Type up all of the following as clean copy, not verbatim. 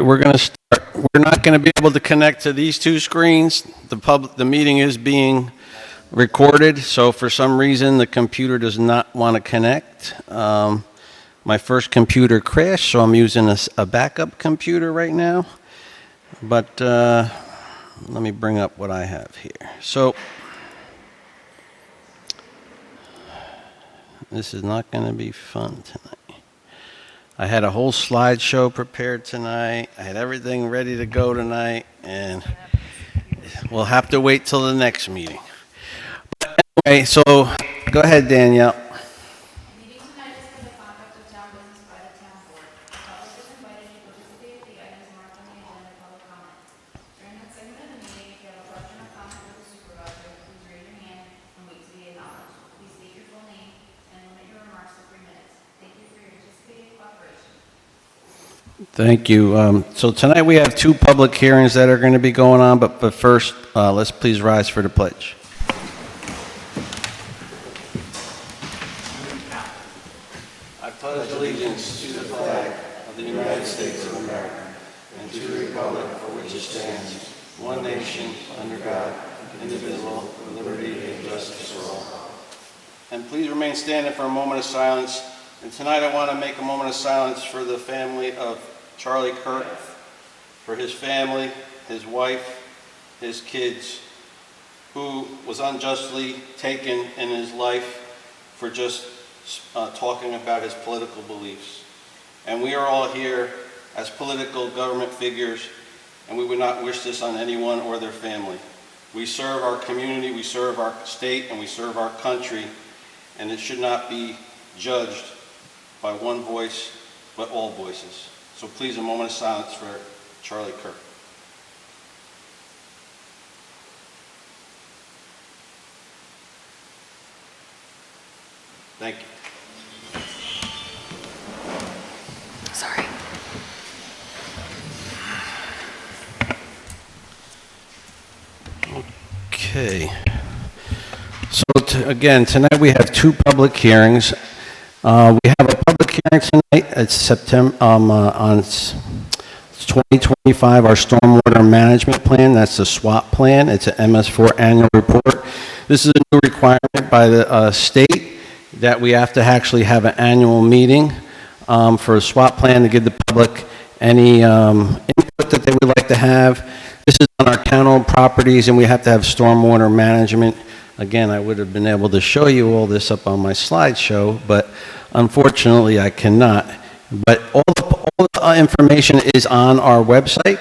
We're going to start. We're not going to be able to connect to these two screens. The meeting is being recorded, so for some reason the computer does not want to connect. My first computer crashed, so I'm using a backup computer right now. But let me bring up what I have here. So this is not going to be fun tonight. I had a whole slideshow prepared tonight. I had everything ready to go tonight, and we'll have to wait till the next meeting. But anyway, so go ahead, Danielle. Meeting tonight is for the conduct of town business by the town board. The public is invited to participate in the items marked on the agenda public comment. During that segment of the meeting, if you have a question or comment for the supervisor, please raise your hand and wait to be acknowledged. Please state your full name and limit your remarks to 3 minutes. Thank you for your anticipated cooperation. Thank you. So tonight we have two public hearings that are going to be going on, but first, let's please rise for the pledge. I pledge allegiance to the flag of the United States of America and to the republic for which it stands, one nation, under God, indivisible, with liberty and justice for all. And please remain standing for a moment of silence. And tonight I want to make a moment of silence for the family of Charlie Kirk, for his family, his wife, his kids, who was unjustly taken in his life for just talking about his political beliefs. And we are all here as political government figures, and we would not wish this on anyone or their family. We serve our community, we serve our state, and we serve our country, and it should not be judged by one voice, but all voices. So please, a moment of silence for Charlie Kirk. Thank you. Sorry. Okay. So again, tonight we have two public hearings. We have a public hearing tonight. It's September on 2025. Our stormwater management plan. That's the SWAP plan. It's an MS4 annual report. This is a new requirement by the state that we have to actually have an annual meeting for a SWAP plan to give the public any input that they would like to have. This is on our town-owned properties, and we have to have stormwater management. Again, I would have been able to show you all this up on my slideshow, but unfortunately I cannot. But all the information is on our website.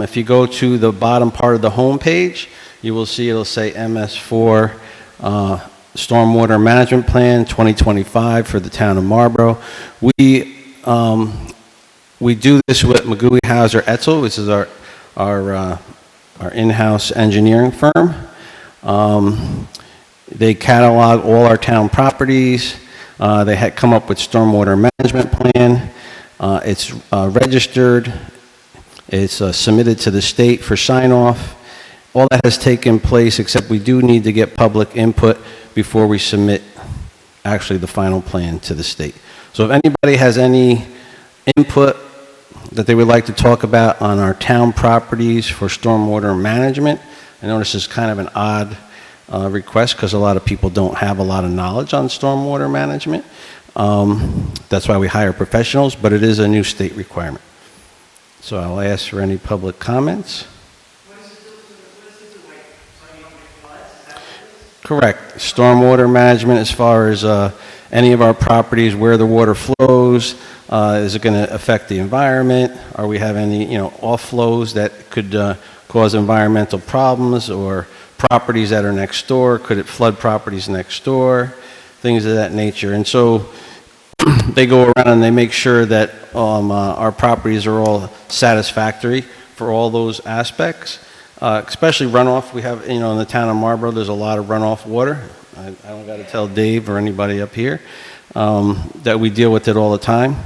If you go to the bottom part of the home page, you will see it'll say MS4 Stormwater Management Plan 2025 for the town of Marlborough. We do this with McGooey Hauser Etzel, which is our in-house engineering firm. They catalog all our town properties. They had come up with stormwater management plan. It's registered. It's submitted to the state for sign-off. All that has taken place, except we do need to get public input before we submit actually the final plan to the state. So if anybody has any input that they would like to talk about on our town properties for stormwater management, I know this is kind of an odd request because a lot of people don't have a lot of knowledge on stormwater management. That's why we hire professionals, but it is a new state requirement. So I'll ask for any public comments. Correct. Stormwater management as far as any of our properties, where the water flows, is it going to affect the environment? Are we having any, off flows that could cause environmental problems, or properties that are next door? Could it flood properties next door? Things of that nature. And so they go around and they make sure that our properties are all satisfactory for all those aspects, especially runoff. We have, in the town of Marlborough, there's a lot of runoff water. I don't got to tell Dave or anybody up here that we deal with it all the time.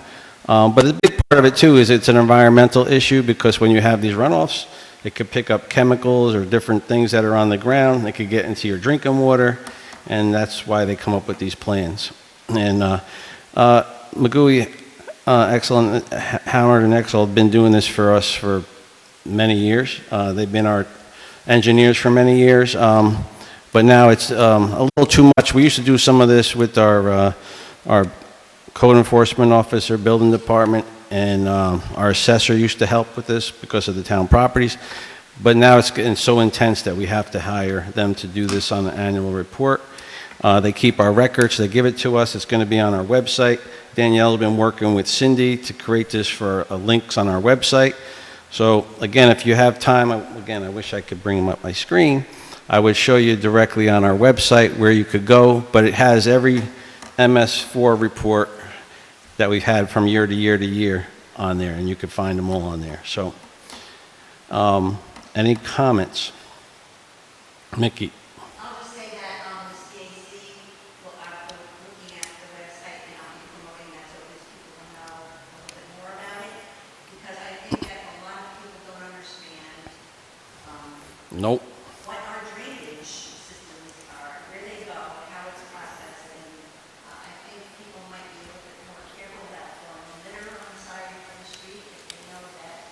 But a big part of it too is it's an environmental issue, because when you have these runoffs, it could pick up chemicals or different things that are on the ground. They could get into your drinking water, and that's why they come up with these plans. And McGooey Excellent. Howard and Excel have been doing this for us for many years. They've been our engineers for many years, but now it's a little too much. We used to do some of this with our code enforcement officer, building department, and our assessor used to help with this because of the town properties. But now it's getting so intense that we have to hire them to do this on the annual report. They keep our records, they give it to us, it's going to be on our website. Danielle's been working with Cindy to create this for links on our website. So again, if you have time, again, I wish I could bring them up my screen. I would show you directly on our website where you could go, but it has every MS4 report that we've had from year to year to year on there, and you can find them all on there. So, any comments? Mickey? I'll just say that the CAC will be looking at the website and I'll be promoting that so at least people will know a little bit more about it. Because I think that a lot of people don't understand Nope. what our drainage systems are, where they go, how it's processed. And I think people might be a little bit more careful about throwing litter on the side of the street if they know that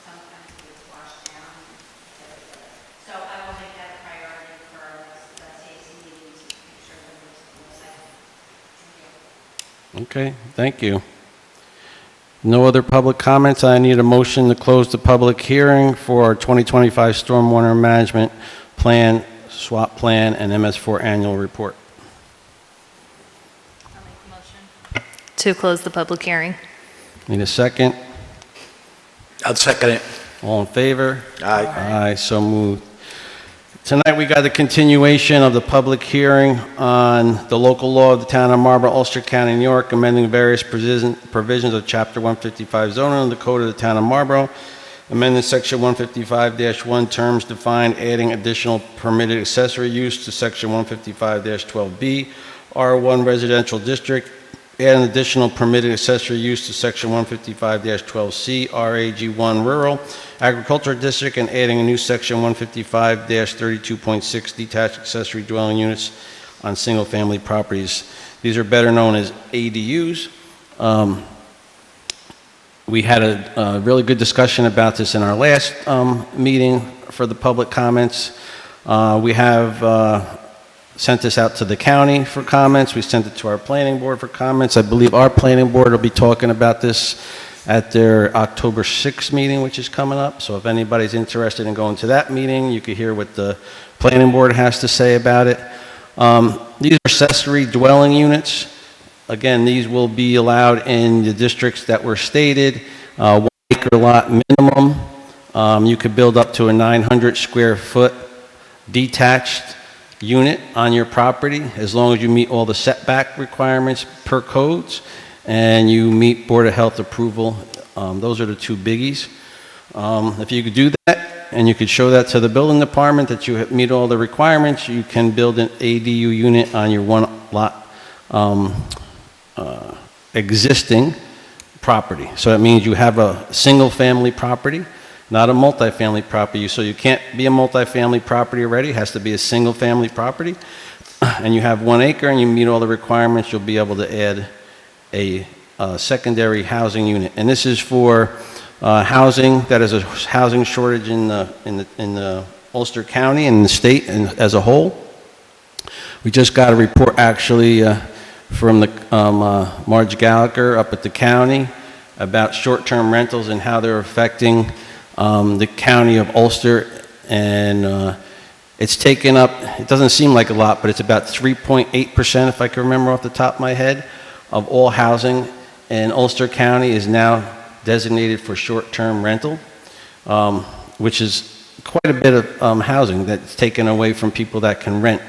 sometimes it gets washed down, et cetera, et cetera. So I will make that a priority for the CAC meetings to make sure that it's on the website. Thank you. Okay, thank you. No other public comments. I need a motion to close the public hearing for our 2025 Stormwater Management Plan, SWAP Plan, and MS4 Annual Report. I'll make the motion. To close the public hearing. Need a second? I'll second it. All in favor? Aye. Aye, so moved. Tonight, we got the continuation of the public hearing on the local law of the town of Marlborough, Ulster County, New York, amending various provisions of Chapter 155 zoning of the Code of the town of Marlborough, amending Section 155-1, terms defined, adding additional permitted accessory use to Section 155-12B, R1 residential district, add an additional permitted accessory use to Section 155-12C, RAG1 rural agricultural district, and adding a new Section 155-32.6 detached accessory dwelling units on single-family properties. These are better known as ADUs. We had a really good discussion about this in our last meeting for the public comments. We have sent this out to the county for comments. We sent it to our planning board for comments. I believe our planning board will be talking about this at their October 6th meeting, which is coming up. So if anybody's interested in going to that meeting, you can hear what the planning board has to say about it. These are accessory dwelling units. Again, these will be allowed in the districts that were stated. 1 acre lot minimum. You could build up to a 900 square foot detached unit on your property as long as you meet all the setback requirements per codes and you meet Board of Health approval. Those are the two biggies. If you could do that and you could show that to the building department that you meet all the requirements, you can build an ADU unit on your one lot existing property. So that means you have a single family property, not a multifamily property. So you can't be a multifamily property already. It has to be a single family property. And you have 1 acre and you meet all the requirements, you'll be able to add a secondary housing unit. And this is for housing that is a housing shortage in the Ulster County and the state and as a whole. We just got a report actually from the Marge Gallagher up at the county about short-term rentals and how they're affecting the county of Ulster, and it's taken up, it doesn't seem like a lot, but it's about 3.8%, if I can remember off the top of my head, of all housing in Ulster County is now designated for short-term rental, which is quite a bit of housing that's taken away from people that can rent.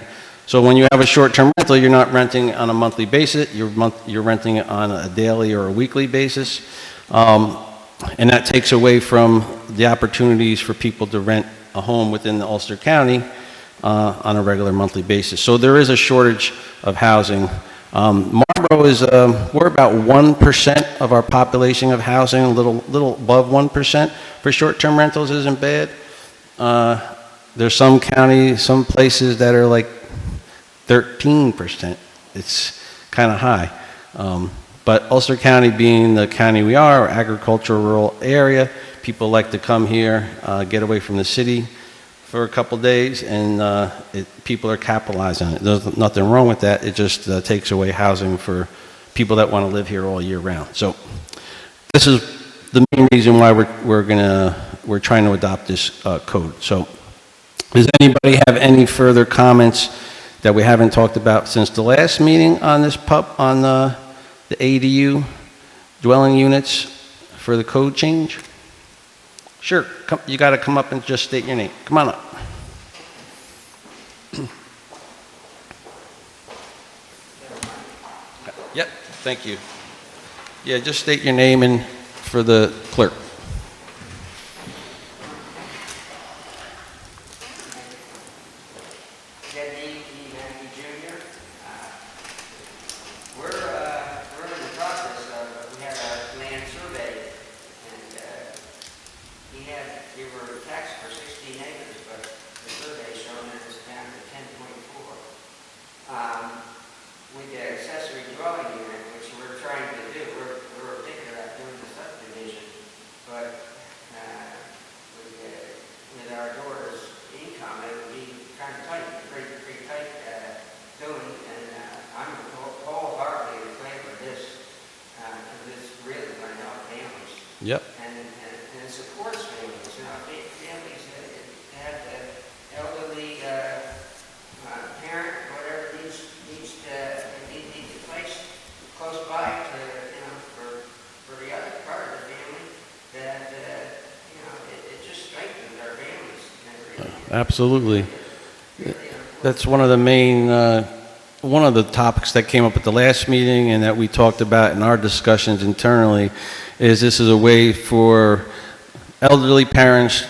So when you have a short-term rental, you're not renting on a monthly basis, you're renting it on a daily or a weekly basis. And that takes away from the opportunities for people to rent a home within the Ulster County on a regular monthly basis. So there is a shortage of housing. Marlborough is, we're about 1% of our population of housing, a little above 1% for short-term rentals isn't bad. There's some counties, some places that are like 13%. It's kind of high. But Ulster County being the county we are, agricultural rural area, people like to come here, get away from the city for a couple days, and people are capitalizing on it. There's nothing wrong with that. It just takes away housing for people that want to live here all year round. So this is the main reason why we're trying to adopt this code. So does anybody have any further comments that we haven't talked about since the last meeting on this on the ADU dwelling units for the code change? Sure, you got to come up and just state your name. Come on up. Yep, thank you. Yeah, just state your name and for the clerk. Yep. And it supports families. You know, families that have the elderly parent, whatever needs a place close by to, you know, for the other part of the family that, you know, it just strengthens our families. Absolutely. That's one of the main, one of the topics that came up at the last meeting and that we talked about in our discussions internally is this is a way for elderly parents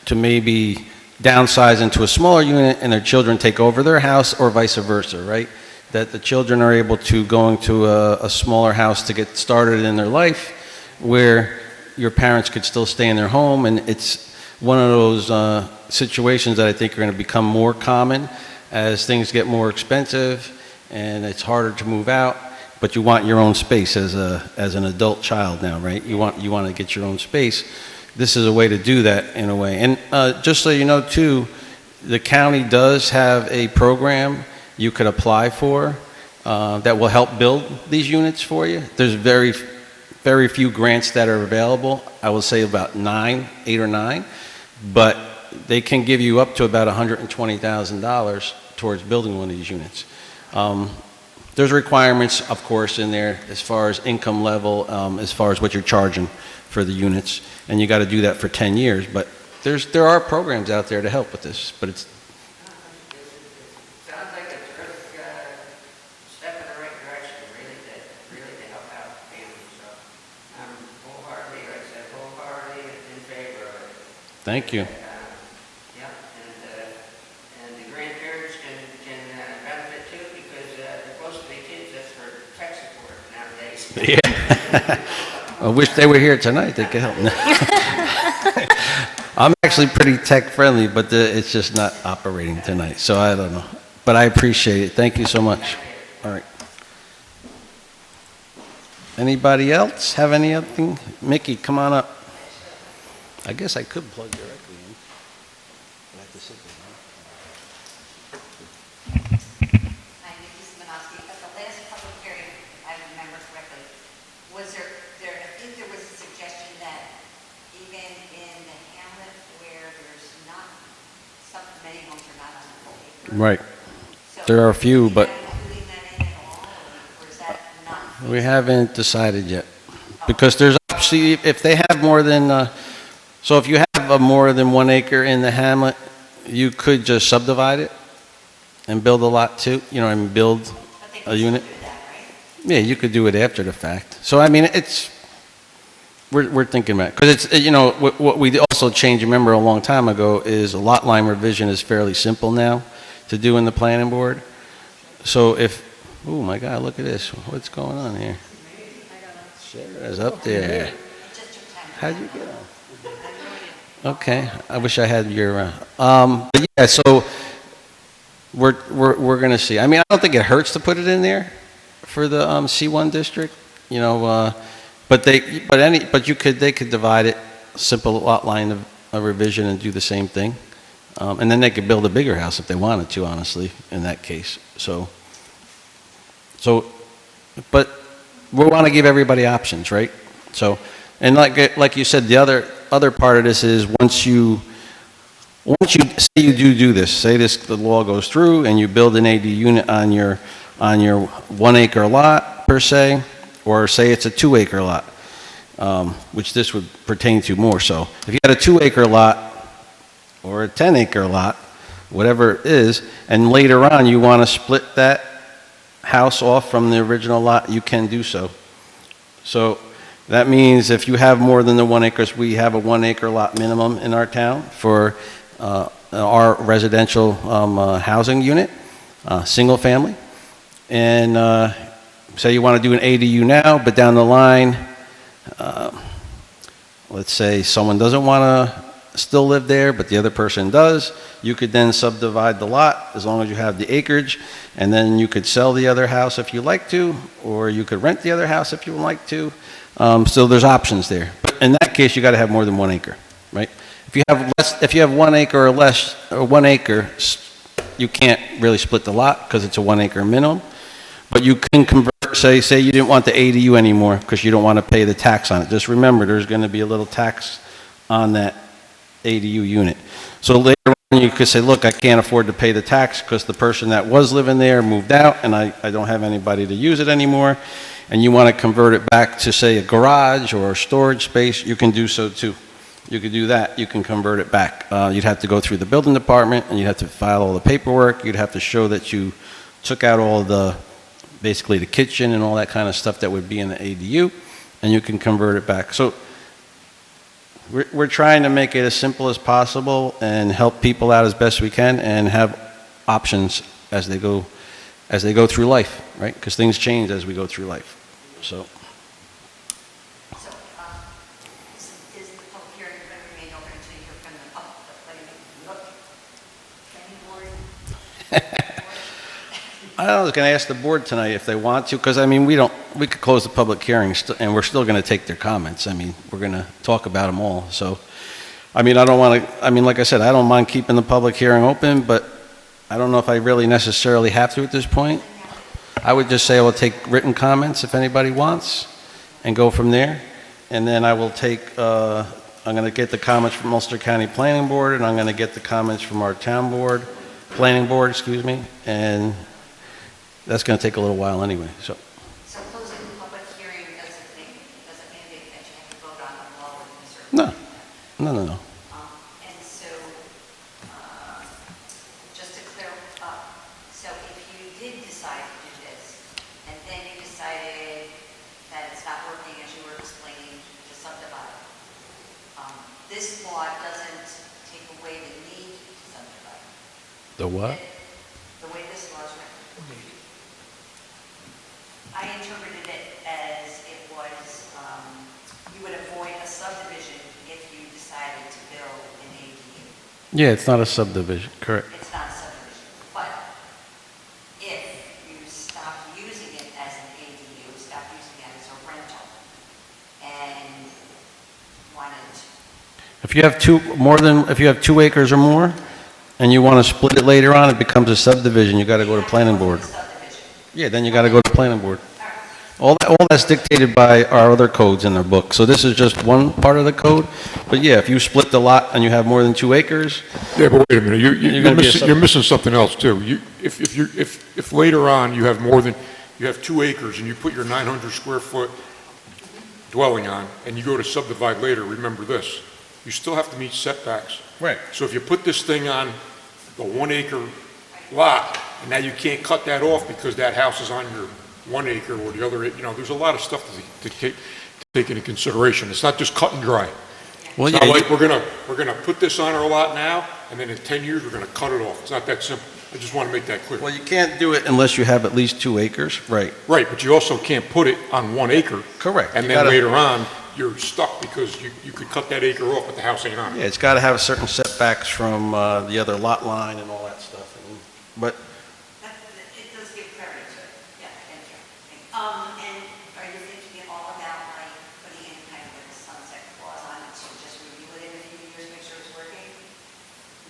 to maybe downsize into a smaller unit and their children take over their house or vice versa, right? That the children are able to go into a smaller house to get started in their life where your parents could still stay in their home, and it's one of those situations that I think are going to become more common as things get more expensive and it's harder to move out. But you want your own space as an adult child now, right? You want to get your own space. This is a way to do that in a way. And just so you know, too, the county does have a program you could apply for that will help build these units for you. There's very few grants that are available. I will say about 8 or 9, but they can give you up to about $120,000 towards building one of these units. There's requirements, of course, in there as far as income level, as far as what you're charging for the units, and you got to do that for 10 years. But there are programs out there to help with this, but it's. Sounds like a terrific step in the right direction, really to help out families. So I'm wholeheartedly, like I said, wholeheartedly in favor of it. Thank you. And the grandparents can benefit too, because they're close to their kids. That's for tech support nowadays. Yeah. I wish they were here tonight. They could help. I'm actually pretty tech friendly, but it's just not operating tonight. So I don't know. But I appreciate it. Thank you so much. All right. Anybody else have anything? Mickey, come on up. I guess I could plug directly in. I have to sit there, Hi, Nikki Simonoski. At the last public hearing, if I remember correctly, was there, I think there was a suggestion that even in the hamlet where there's not, many homes are not on the whole acre. Right. So There are a few, but including that in at all, or is that not? we haven't decided yet. Because there's actually, if they have more than, so if you have more than 1 acre in the hamlet, you could just subdivide it and build a lot too, and build But they a can unit. do that, right? Yeah, you could do it after the fact. So, I mean, we're thinking about it. Because it's, what we also changed, remember a long time ago, is a lot line revision is fairly simple now to do in the planning board. So oh my God, look at this. What's going on here? Sarah's up there. How'd you get on? Okay, I wish I had your, but yeah, so we're going to see. I mean, I don't think it hurts to put it in there for the C1 district. you know, but they could divide it, simple lot line of a revision and do the same thing. And then they could build a bigger house if they wanted to, honestly, in that case. So, but we want to give everybody options, right? So, and like you said, the other part of this is once you say you do this, say the law goes through and you build an AD unit on your 1 acre lot per se, or say it's a 2 acre lot, which this would pertain to more so. If you had a 2 acre lot or a 10 acre lot, whatever it is, and later on you want to split that house off from the original lot, you can do so. So that means if you have more than the 1 acres, we have a 1 acre lot minimum in our town for our residential housing unit, single family. And say you want to do an ADU now, but down the line, let's say someone doesn't want to still live there, but the other person does, you could then subdivide the lot as long as you have the acreage, and then you could sell the other house if you like to, or you could rent the other house if you would like to. So there's options there. But in that case, you got to have more than 1 acre, right? If you have 1 acre or less, or 1 acre, you can't really split the lot because it's a 1 acre minimum. But you can convert, say you didn't want the ADU anymore because you don't want to pay the tax on it. Just remember, there's going to be a little tax on that ADU unit. So later on you could say, look, I can't afford to pay the tax because the person that was living there moved out and I don't have anybody to use it anymore, and you want to convert it back to, say, a garage or a storage space, you can do so too. You could do that. You can convert it back. You'd have to go through the building department and you'd have to file all the paperwork. You'd have to show that you took out all the, basically the kitchen and all that kind of stuff that would be in the ADU, and you can convert it back. So we're trying to make it as simple as possible and help people out as best we can and have options as they go through life, right? Because things change as we go through life. So So, is the public hearing going to remain open until you hear from the public? Planning board? I was going to ask the board tonight if they want to, because I mean, we could close the public hearing and we're still going to take their comments. I mean, we're going to talk about them all. So, I mean, like I said, I don't mind keeping the public hearing open, but I don't know if I really necessarily have to at this point. I would just say I will take written comments if anybody wants and go from there. And then I will take, I'm going to get the comments from Ulster County Planning Board, and I'm going to get the comments from our town board, planning board, excuse me, and that's going to take a little while anyway. So closing the public hearing doesn't mandate that you have to vote on the law within a certain. no. And so, just to clear up, so if you did decide to do this, and then you decided that it's not working as you were explaining to subdivide, this law doesn't take away the need to subdivide. The what? The way this law is written. I interpreted it as it was, you would avoid a subdivision if you decided to build an ADU. Yeah, it's not a subdivision, correct. It's not a subdivision, but if you stop using it as an ADU, stop using it as a rental, and wanted to. If you have 2 acres or more, and you want to split it later on, it becomes a subdivision. You got to go to planning board. Yeah, then you got to go to planning board. All that's dictated by our other codes in their book. So this is just one part of the code. But yeah, if you split the lot and you have more than 2 acres. Yeah, but wait a minute, you're missing something else too. If later on you have you have 2 acres and you put your 900 square foot dwelling on, and you go to subdivide later, remember this, you still have to meet setbacks. Right. So if you put this thing on the 1 acre lot, and now you can't cut that off because that house is on your 1 acre or the other, there's a lot of stuff to take into consideration. It's not just cut and dry. Well, It's yeah, not like we're gonna put this on our lot now, and then in 10 years, we're gonna cut it off. It's not that simple. I just want to make that clear. well, you can't do it unless you have at least 2 acres. Right. Right, but you also can't put it on 1 acre. Correct. And You then gotta- later on, you're stuck because you could cut that acre off, but the house ain't on Yeah, it. it's got to have certain setbacks from the other lot line and all that stuff. But It does give clarity to it, yeah, thank you. And are you thinking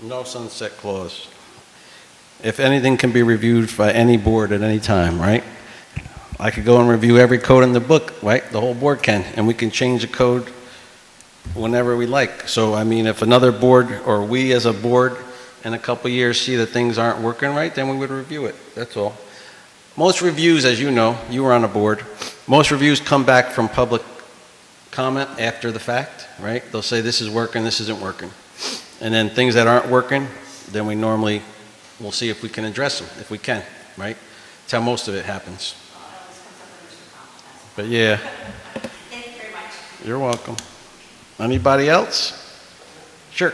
No sunset clause. If anything can be reviewed by any board at any time, right? I could go and review every code in the book, right? The whole board can, and we can change the code whenever we like. So, I mean, if another board, or we as a board, in a couple of years see that things aren't working right, then we would review it, that's all. Most reviews, as you know, you were on a board, most reviews come back from public comment after the fact, right? They'll say this is working, this isn't working. And then things that aren't working, then we normally will see if we can address them, if we can, right? That's how most of it happens. But yeah. Thank you very much. You're welcome. Anybody else? Sure.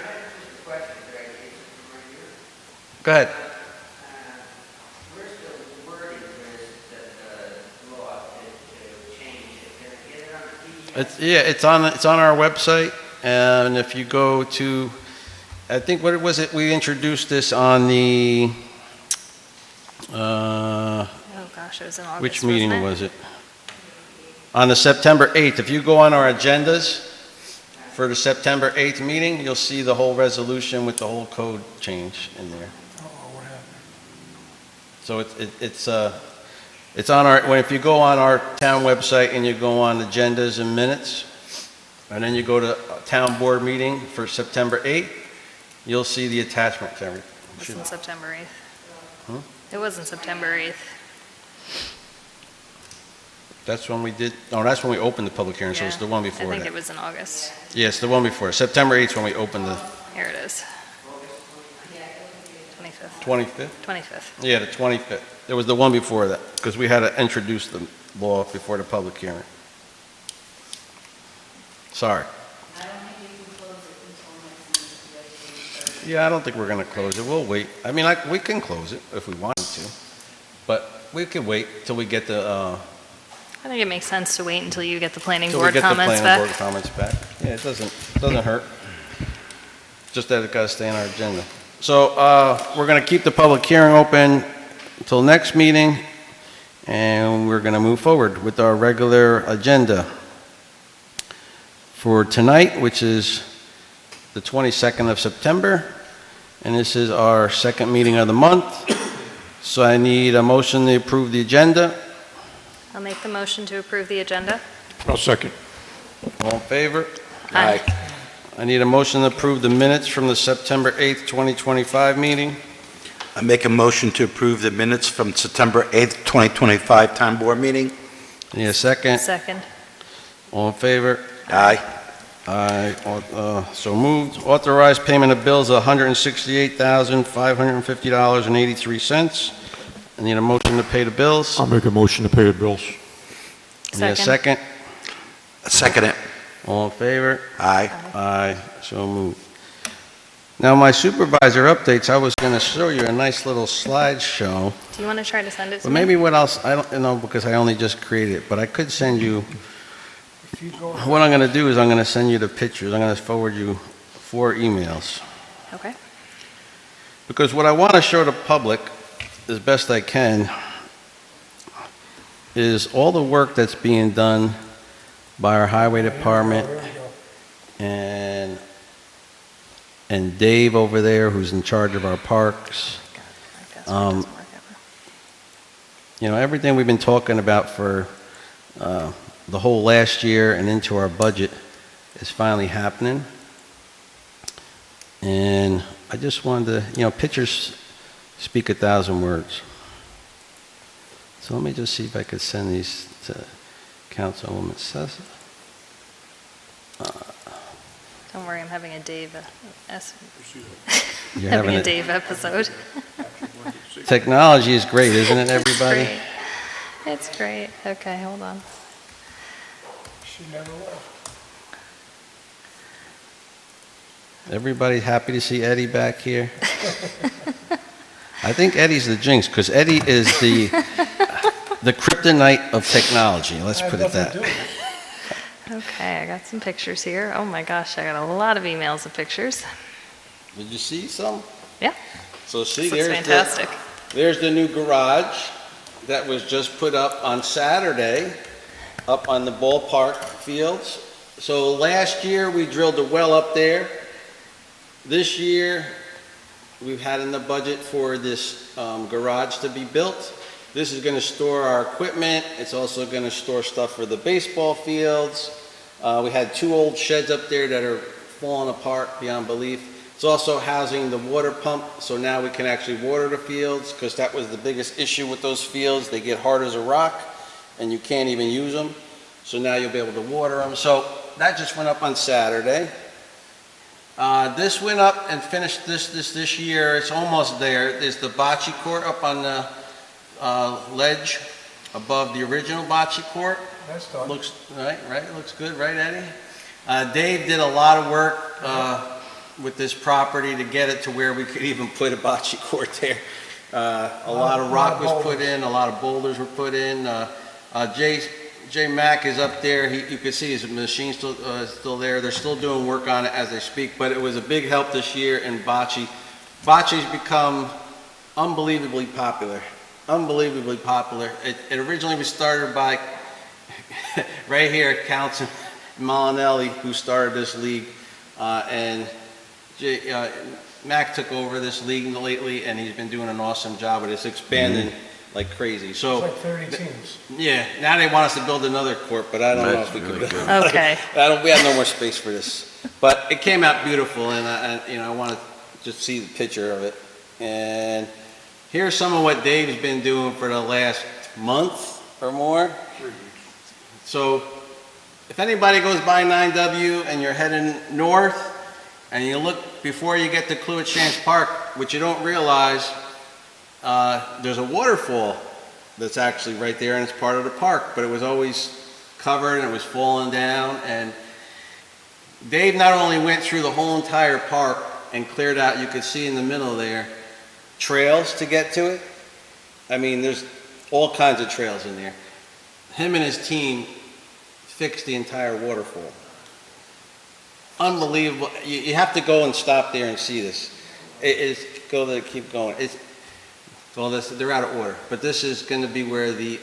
Go ahead. Where's the wording for this law to change it? Can I get it on the PDF? It's on our website, and if you go to, I think, what was it, we introduced this on the, Oh gosh, it was in August, which meeting wasn't it? was it? On the September 8th. If you go on our agendas for the September 8th meeting, you'll see the whole resolution with the whole code change in there. So it's on our, if you go on our town website and you go on agendas and minutes, and then you go to town board meeting for September 8th, you'll see the attachment to everything. It was in September 8th. Huh? It was in September 8th. That's when we did, no, that's when we opened the public hearing, so it's Yeah, the one I before think that. it was in August. Yes, the one before. September 8th is when we opened the Here it is. 25th. 25th? 25th. Yeah, the 25th. There was the one before that, because we had to introduce the law before the public hearing. Sorry. Yeah, I don't think we're going to close it. We'll wait. I mean, we can close it if we wanted to, but we could wait till we get the, I think it makes sense to wait until you get the planning till we board get the comments planning board back. comments back. Yeah, it doesn't hurt. Just that it got to stay on our agenda. So, we're going to keep the public hearing open until next meeting, and we're going to move forward with our regular agenda for tonight, which is the 22nd of September, and this is our second meeting of the month. So I need a motion to approve the agenda. I'll make the motion to approve the agenda. I'll second. All in favor? Aye. I need a motion to approve the minutes from the September 8th, 2025 meeting. I make a motion to approve the minutes from September 8th, 2025 Town Board meeting. I need a second. Second. All in favor? Aye. Aye. So moved. Authorized payment of bills of $168,550.83. I need a motion to pay the bills. I'll make a motion to pay the bills. I need a second. Second it. All in favor? Aye. Aye. So moved. Now, my supervisor updates, I was going to show you a nice little slideshow. Do you want to try to send it to But me? maybe what else, I don't know, because I only just created it, but I could send you, what I'm going to do is I'm going to send you the pictures. I'm going to forward you 4 emails. Okay. Because what I want to show the public, as best I can, is all the work that's being done by our highway department and Dave over there, who's in charge of our parks. God, my password doesn't work ever. You know, everything we've been talking about for the whole last year and into our budget is finally happening. And I just wanted to, you know, pictures speak 1,000 words. So let me just see if I could send these to Councilwoman Sessa. Don't worry, I'm having a Dave, You're having having a it. Dave episode. Technology is great, isn't it, everybody? Great. It's great. Okay, hold on. Everybody happy to see Eddie back here? I think Eddie's the jinx, because Eddie is the kryptonite of technology, let's put it that way. Okay, I got some pictures here. Oh my gosh, I got a lot of emails of pictures. Did you see some? Yeah, So see, this looks fantastic. There's the new garage that was just put up on Saturday, up on the ballpark fields. So last year, we drilled a well up there. This year, we've had in the budget for this garage to be built. This is going to store our equipment. It's also going to store stuff for the baseball fields. We had 2 old sheds up there that are falling apart beyond belief. It's also housing the water pump, so now we can actually water the fields, because that was the biggest issue with those fields. They get hard as a rock, and you can't even use them. So now you'll be able to water them. So that just went up on Saturday. This went up and finished this year. It's almost there. There's the bocce court up on the ledge above the original bocce court. That's done. Looks right. It looks good, right, Eddie? Dave did a lot of work with this property to get it to where we could even put a bocce court there. A lot of rock was put in, a lot of boulders were put in. Jay Mack is up there. You can see his machine's still there. They're still doing work on it as they speak, but it was a big help this year in bocce. Bocce's become unbelievably popular. Unbelievably popular. It originally was started by, right here, Councilman Molinelli, who started this league, and Mac took over this league lately, and he's been doing an awesome job, but it's expanding like crazy. So, It's like 30 teams. yeah, now they want us to build another court, but I don't know if we could. Okay. We have no more space for this. But it came out beautiful, and I want to just see the picture of it. And here's some of what Dave's been doing for the last month or more. So, if anybody goes by 9W and you're heading north, and you look before you get to Cluett-Shanks Park, which you don't realize, there's a waterfall that's actually right there, and it's part of the park, but it was always covered and it was falling down. And Dave not only went through the whole entire park and cleared out, you could see in the middle there, trails to get to it. I mean, there's all kinds of trails in there. Him and his team fixed the entire waterfall. Unbelievable. You have to go and stop there and see this. It is, go there, keep going. It's, well, they're out of order, but this is going to be where the,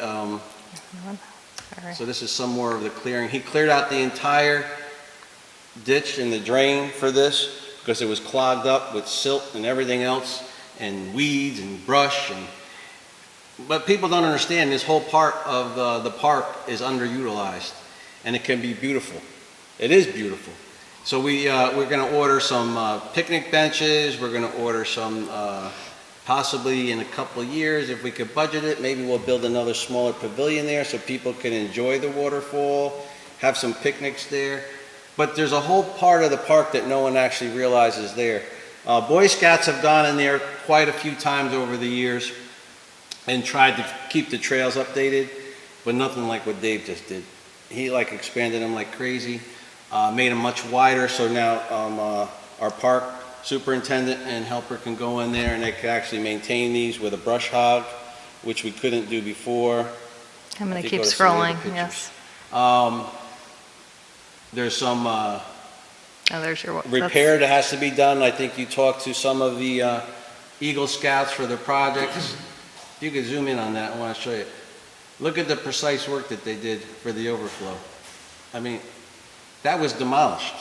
so this is some more of the clearing. He cleared out the entire ditch and the drain for this because it was clogged up with silt and everything else, and weeds and brush. But people don't understand this whole part of the park is underutilized, and it can be beautiful. It is beautiful. So we're going to order some picnic benches. We're going to order some, possibly in a couple of years, if we could budget it, maybe we'll build another smaller pavilion there so people can enjoy the waterfall, have some picnics there. But there's a whole part of the park that no one actually realizes there. Boy Scouts have gone in there quite a few times over the years and tried to keep the trails updated, but nothing like what Dave just did. He expanded them like crazy. Made them much wider, so now our park superintendent and helper can go in there and they can actually maintain these with a brush hog, which we couldn't do before. I'm going to keep scrolling, yes. There's some Oh, there's your repair that has to be done. I think you talked to some of the Eagle Scouts for the projects. You can zoom in on that. I want to show you. Look at the precise work that they did for the overflow. I mean, that was demolished.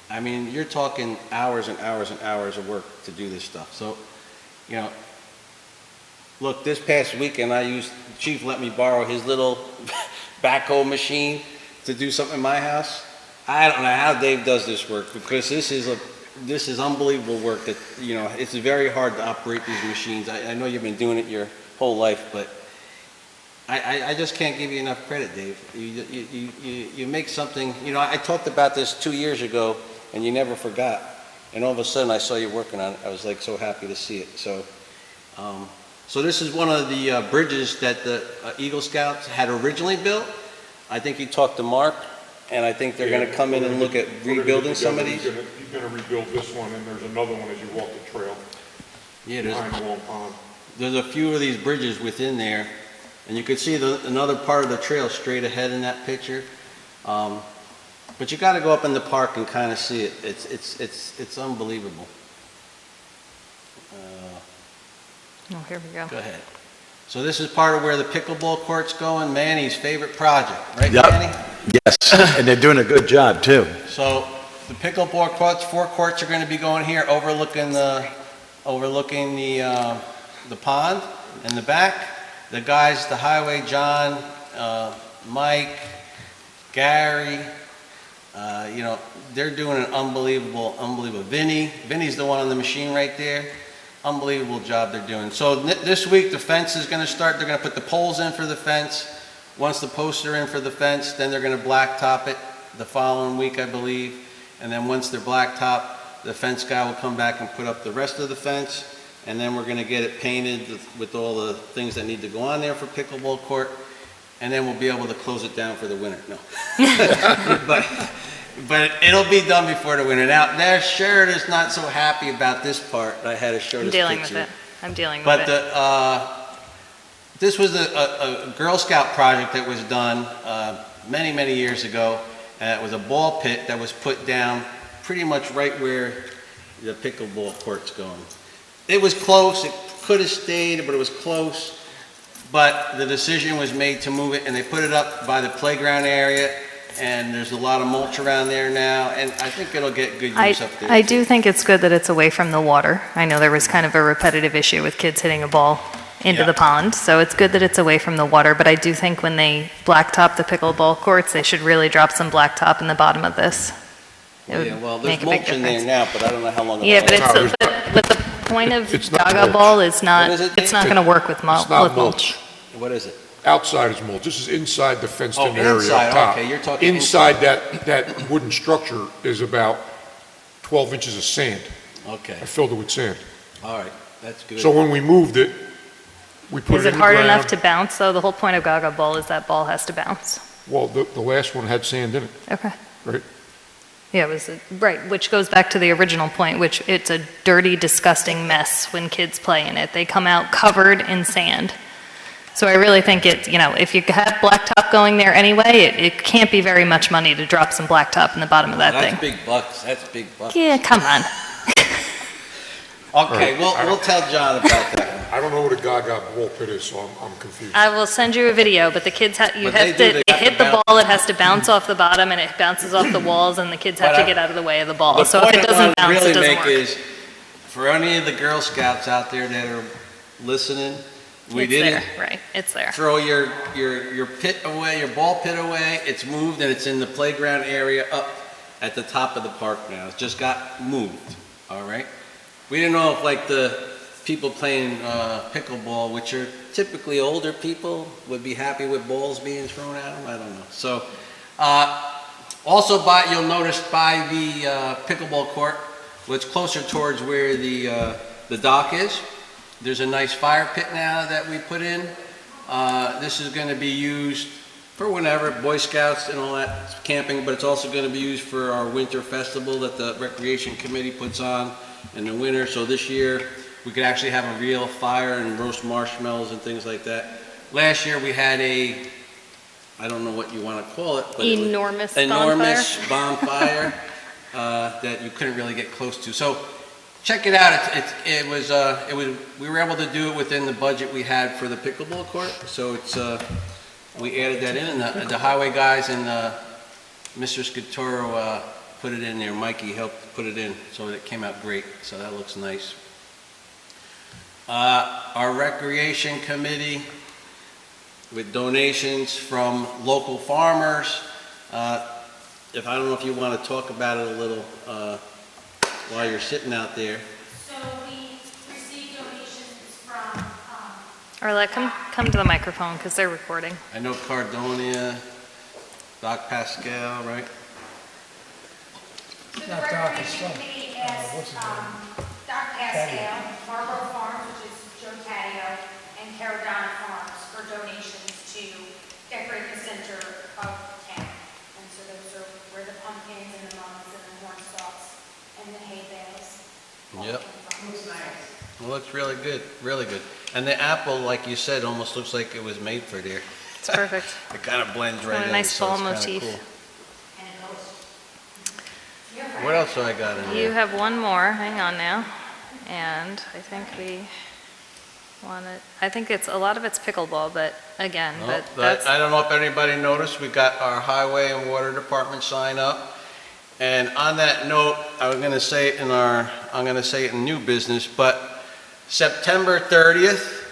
I mean, you're talking hours and hours and hours of work to do this stuff. So, look, this past weekend Chief let me borrow his little backhoe machine to do something in my house. I don't know how Dave does this work, because this is unbelievable work that, it's very hard to operate these machines. I know you've been doing it your whole life, but I just can't give you enough credit, Dave. You make something, I talked about this 2 years ago, and you never forgot. And all of a sudden, I saw you working on it. I was so happy to see it. So this is one of the bridges that the Eagle Scouts had originally built. I think you talked to Mark, and I think they're going to come in and look at rebuilding some of these. You're going to rebuild this one, and there's another one as you walk the trail. Yeah, Behind Long Pond. there's a few of these bridges within there. And you can see another part of the trail straight ahead in that picture. But you got to go up in the park and kind of see it. It's unbelievable. Oh, here we go. Go ahead. So this is part of where the pickleball court's going. Manny's favorite project, right, Yep. Manny? Yes, and they're doing a good job, too. So the pickleball courts, 4 courts are going to be going here overlooking the pond in the back. The guys, the highway, John, Mike, Gary, you know, they're doing an unbelievable. Vinny's the one on the machine right there. Unbelievable job they're doing. So this week the fence is going to start. They're going to put the poles in for the fence. Once the posts are in for the fence, then they're going to blacktop it the following week, I believe. And then once they're blacktop, the fence guy will come back and put up the rest of the fence. And then we're going to get it painted with all the things that need to go on there for pickleball court. And then we'll be able to close it down for the winter. No. But it'll be done before the winter. Now, their shirt is not so happy about this part. I had to show this picture. I'm dealing with it. But this was a Girl Scout project that was done many, many years ago. It was a ball pit that was put down pretty much right where the pickleball court's going. It was close. It could have stayed, but it was close. But the decision was made to move it, and they put it up by the playground area, and there's a lot of mulch around there now, and I think it'll get good use up there. I do think it's good that it's away from the water. I know there was kind of a repetitive issue with kids hitting a ball into the pond, so it's good that it's away from the water, but I do think when they blacktop the pickleball courts, they should really drop some blacktop in the bottom of this. Well, there's mulch in there now, but I don't know how long it'll Yeah, but last. but the point of It's not Gaga mulch. ball is not, What is it, it's not Dave? going to work with It's not mulch. What is it? Outside is mulch. This is inside the fenced-in Oh, area inside, up top. okay, you're talking Inside that wooden structure is about 12 inches of sand. Okay, I filled it with sand. all right, that's good. So when we moved it, we put Is it it in the hard ground. enough to bounce, though? The whole point of Gaga ball is that ball has to bounce. Well, the last one had sand in it, Okay. right? Yeah, it was, right, which goes back to the original point, which it's a dirty, disgusting mess when kids play in it. They come out covered in sand. So I really think it, you know, if you have blacktop going there anyway, it can't be very much money to drop some blacktop in the bottom of that thing. That's big bucks, that's big bucks. Yeah, come on. Okay, we'll tell John about that. I don't know what a Gaga ball pit is, so I'm confused. I will send you a video, but the kids, But they do, they got hit the the bounce. ball, it has to bounce off the bottom, and it bounces off the walls, and the kids have But to get out of the way of the ball. The So if point it I doesn't wanted to bounce, it really doesn't make work. is, for any of the Girl Scouts out there that are listening, we It's didn't there, right, it's there. throw your pit away, your ball pit away. It's moved and it's in the playground area up at the top of the park now. It just got moved, all right? We didn't know if like the people playing pickleball, which are typically older people, would be happy with balls being thrown at them. I don't know. So also you'll notice by the pickleball court, what's closer towards where the dock is, there's a nice fire pit now that we put in. This is going to be used for whenever, Boy Scouts and all that, camping, but it's also going to be used for our winter festival that the Recreation Committee puts on in the winter. So this year, we could actually have a real fire and roast marshmallows and things like that. Last year, we had I don't know what you want to call it, but Enormous bonfire that you couldn't really get close to. So check it out. We were able to do it within the budget we had for the pickleball court. So we added that in, and the highway guys and Mr. Scatoro put it in there. Mikey helped put it in, so it came out great. So that looks nice. Our recreation committee, with donations from local farmers. I don't know if you want to talk about it a little while you're sitting out there. So we received donations from, Arlette, come to the microphone, because they're recording. I know Cardonia, Doc Pascal, right? so the recreation committee asked, Dr. Pascal, Marlborough Farms, which is Joe Catio, and Caradonna Farms for donations to decorate the center of town. And so those are where the pumpkins and the mums and the corn stalks and the hay bales. all Yep. came from. Well, looks really good, really good. And the apple, like you said, almost looks like it was made for there. It's perfect. It kind of blends right in. a nice so fall it's kinda motif. cool. And it goes. What else do I got in You here? have one more, hang on now. And I think I think it's, a lot of it's pickleball, but again, I don't know if anybody noticed, we got our highway and water department sign up. And on that note, I'm going to say it in new business, but September 30th,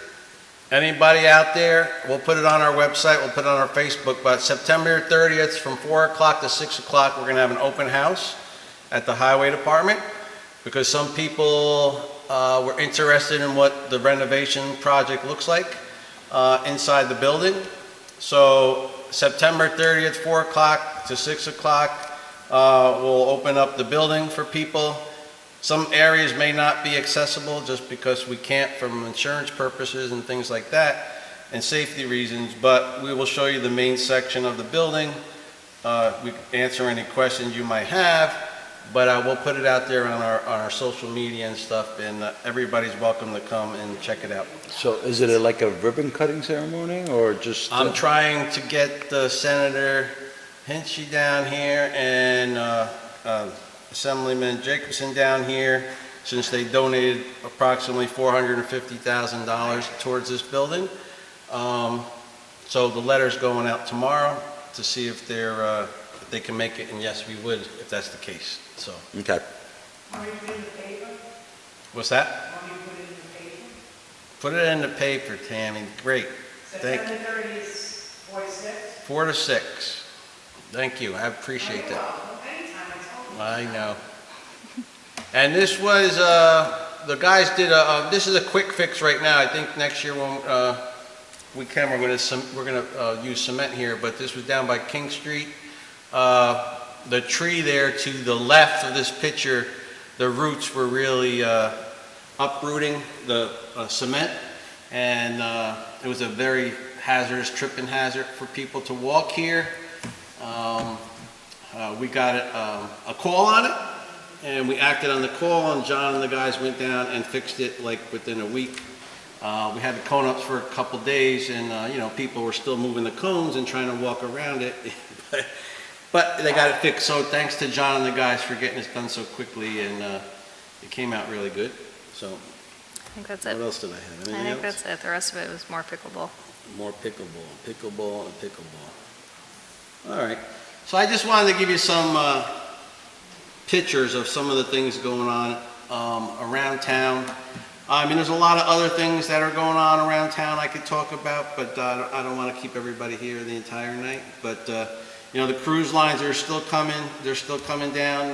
anybody out there, we'll put it on our website, we'll put it on our Facebook, but September 30th from 4 o'clock to 6 o'clock, we're going to have an open house at the Highway Department because some people were interested in what the renovation project looks like inside the building. So September 30th, 4 o'clock to 6 o'clock, we'll open up the building for people. Some areas may not be accessible just because we can't from insurance purposes and things like that and safety reasons, but we will show you the main section of the building. We can answer any questions you might have, but we'll put it out there on our social media and stuff, and everybody's welcome to come and check it out. So is it like a ribbon cutting ceremony or just? I'm trying to get Senator Hinchy down here and Assemblyman Jacobson down here, since they donated approximately $450,000 towards this building. So the letter's going out tomorrow to see if if they can make it, and yes, we would if that's the case. So. Okay. Want me to put it in the paper? What's that? Want me to put it in the paper? Put it in the paper, Tammy. Great. Thank you. September 30th, 4 to 6? 4 to 6. Thank you. I appreciate that. Anytime, I told you. I know. And this was, the guys did this is a quick fix right now. I think next year when we're gonna use cement here, but this was down by King Street. The tree there to the left of this picture, the roots were really uprooting the cement, and it was a very hazardous tripping hazard for people to walk here. We got a call on it, and we acted on the call, and John and the guys went down and fixed it like within a week. We had the cone ups for a couple days, and people were still moving the cones and trying to walk around it, but they got it fixed. So thanks to John and the guys for getting this done so quickly, and it came out really good. So I think that's it. what else did I have? I Anything think else? that's it. The rest of it was more pickleball. More pickleball, and pickleball. All right. So I just wanted to give you some pictures of some of the things going on around town. I mean, there's a lot of other things that are going on around town I could talk about, but I don't want to keep everybody here the entire night. But, the cruise lines are still coming. They're still coming down.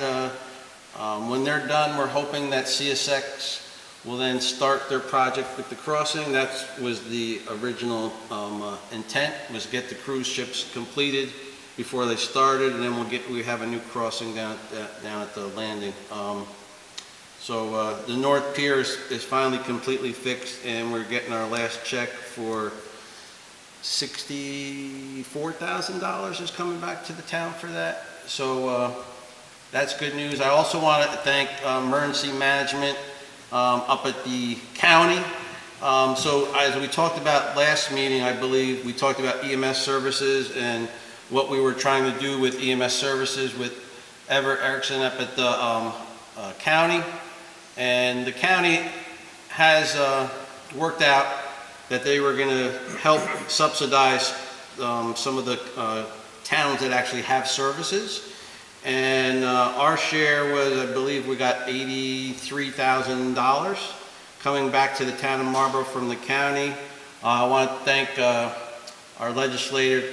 When they're done, we're hoping that CSX will then start their project with the crossing. That was the original intent, was get the cruise ships completed before they started, and then we have a new crossing down at the landing. So the North Pier is finally completely fixed, and we're getting our last check for $64,000 is coming back to the town for that. So that's good news. I also want to thank emergency management up at the county. So as we talked about last meeting, I believe we talked about EMS services and what we were trying to do with EMS services with Everett Erickson up at the county. And the county has worked out that they were going to help subsidize some of the towns that actually have services. And our share was, I believe we got $83,000 coming back to the town of Marlborough from the county. I want to thank our legislator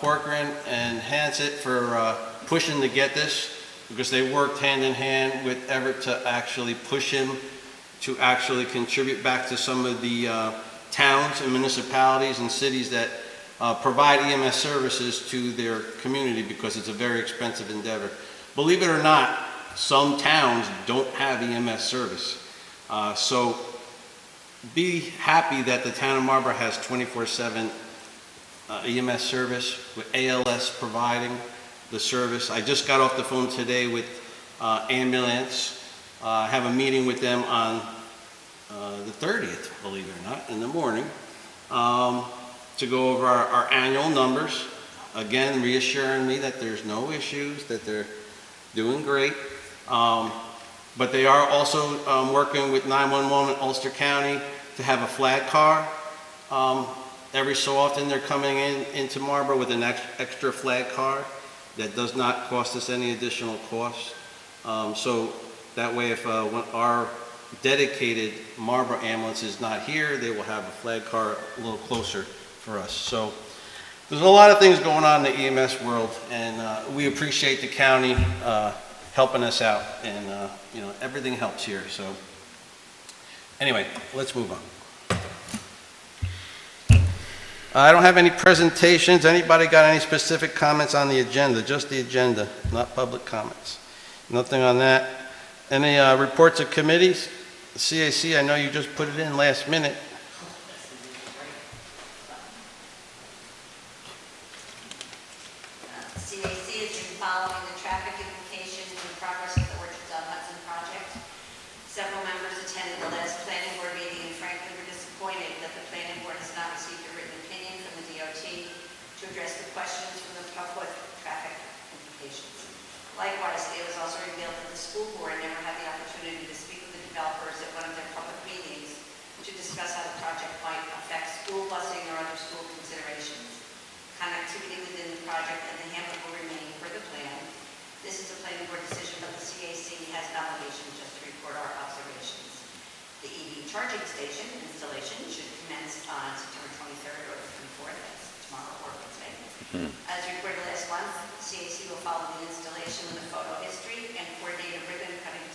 Corcoran and Hansett for pushing to get this, because they worked hand in hand with Everett to actually push him to actually contribute back to some of the towns and municipalities and cities that provide EMS services to their community, because it's a very expensive endeavor. Believe it or not, some towns don't have EMS service. So be happy that the town of Marlborough has 24/7 EMS service, with ALS providing the service. I just got off the phone today with ambulance. I have a meeting with them on the 30th, believe it or not, in the morning, to go over our annual numbers. Again, reassuring me that there's no issues, that they're doing great. But they are also working with 911 in Ulster County to have a flag car. Every so often they're coming into Marlborough with an extra flag car. that does not cost us any additional cost. So that way, if when our dedicated Marlborough ambulance is not here, they will have a flag car a little closer for us. So there's a lot of things going on in the EMS world, and we appreciate the county helping us out, and you know, everything helps here. So anyway, let's move on. I don't have any presentations. Anybody got any specific comments on the agenda? Just the agenda, not public comments. Nothing on that. Any reports of committees? The CAC, I know you just put it in last minute. CAC has been following the traffic implications and progress of the Orchards on Hudson project. Several members attended the last planning board meeting and frankly were disappointed that the planning board has not received a written opinion from the DOT to address the questions from the public traffic implications. Likewise, it was also revealed that the school board never had the opportunity to speak with the developers at one of their public meetings to discuss how the project might affect school busing or other school considerations. Connectivity within the project and the hamlet will remain per the plan. This is a planning board decision, but the CAC has an obligation just to report our observations. The EV charging station installation should commence on September 23rd or the 24th, that's tomorrow or Wednesday. As reported last month, CAC will follow the installation with a photo history and coordinate a ribbon cutting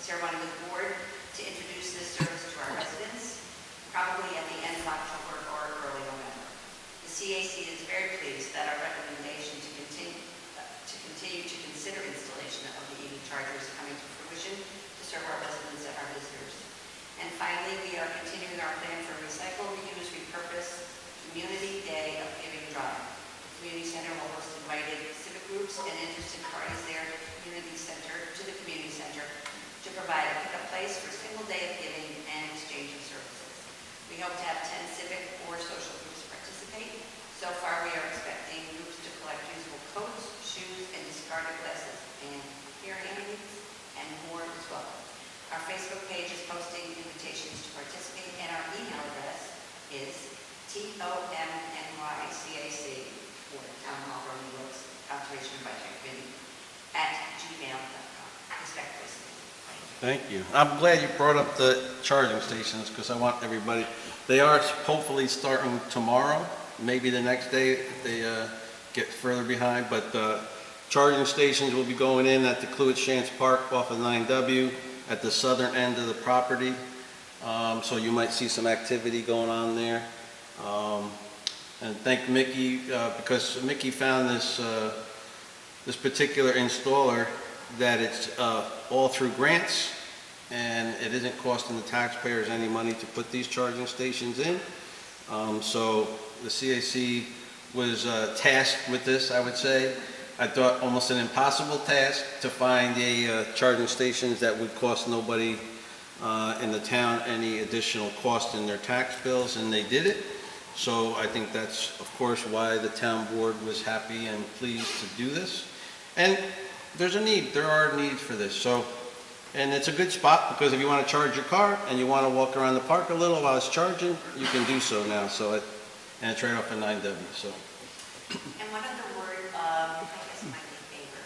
ceremony with the board to introduce this service to our residents, probably at the end of October or early November. The CAC is very pleased that our recommendation to continue to consider installation of the EV chargers coming to fruition to serve our residents and our visitors. And finally, we are continuing our plan for recycle, reuse, repurpose Community Day of Giving Drive. The community center will host invited civic groups and interested parties there to the community center to provide a pickup place for a single day of giving and exchange of services. We hope to have 10 civic or social groups participate. So far, we are expecting groups to collect usable coats, shoes, and discarded glasses, and hearing aids, and more as well. Our Facebook page is posting invitations to participate, and our email address is TOMNYCAC, or Town Marlborough, New York's Conservation Advisory Committee, @gmail.com. Respectfully. Thank you. I'm glad you brought up the charging stations because I want everybody, they are hopefully starting tomorrow, maybe the next day if they get further behind, but charging stations will be going in at the Cluett Shantz Park off of 9W at the southern end of the property. So you might see some activity going on there. And thank Mickey, because Mickey found this particular installer that it's all through grants, and it isn't costing the taxpayers any money to put these charging stations in. So the CAC was tasked with this, I would say. I thought almost an impossible task to find charging stations that would cost nobody in the town any additional cost in their tax bills, and they did it. So I think that's, of course, why the town board was happy and pleased to do this. And there's a need, there are needs for this. So, and it's a good spot because if you want to charge your car and you want to walk around the park a little while it's charging, you can do so now. So and it's right off of 9W. So. And one other word, I guess it might be a favor.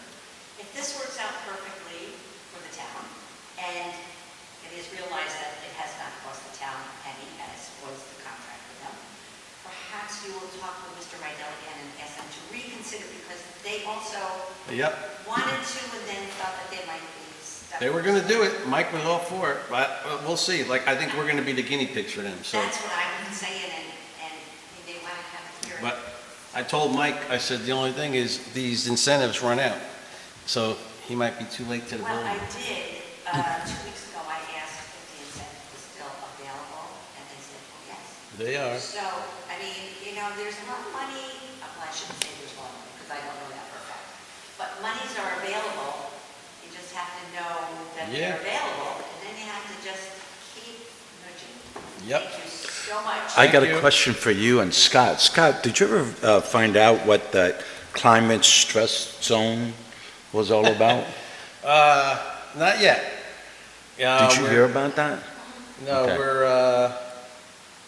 If this works out perfectly for the town, and it is realized that it has not cost the town a penny, as was the contract with them, perhaps you will talk with Mr. Rydell again and ask them to reconsider, because they also wanted to and then thought that they might be stuck. They were going to do it. Mike was all for it, but we'll see. Like, I think we're going to be the guinea pigs for them. So. That's what I've been saying, and they want to have a hearing. But I told Mike, I said, the only thing is these incentives run out. So he might be too late to the Well, building. I did, 2 weeks ago, I asked if the incentive was still available, and they said, oh, yes. They are. So, I mean, you know, there's a lot of money, well, I shouldn't say there's a lot of money, because I don't know that for a fact, but monies are available, you just have to know that they're available, and then you have to just keep nudging. Yep. Thank you so much. I got you. a question for you and Scott. Scott, did you ever find out what the climate stress zone was all about? Not yet. Did you hear about that? No, Okay.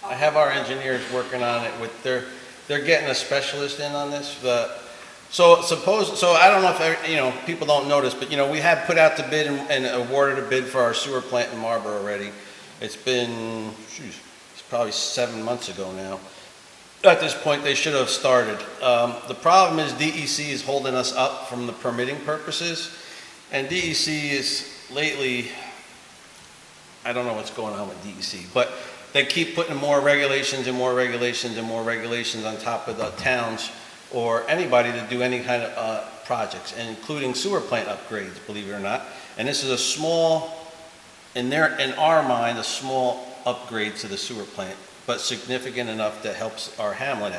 I have our engineers working on it with they're getting a specialist in on this. So I don't know if, people don't notice, but, we have put out the bid and awarded a bid for our sewer plant in Marlborough already. It's been, it's probably 7 months ago now. At this point, they should have started. The problem is DEC is holding us up from the permitting purposes, and DEC is lately, I don't know what's going on with DEC, but they keep putting more regulations and more regulations and more regulations on top of the towns or anybody to do any kind of projects, and including sewer plant upgrades, believe it or not. And this is a small, in our mind, a small upgrade to the sewer plant, but significant enough that helps our hamlet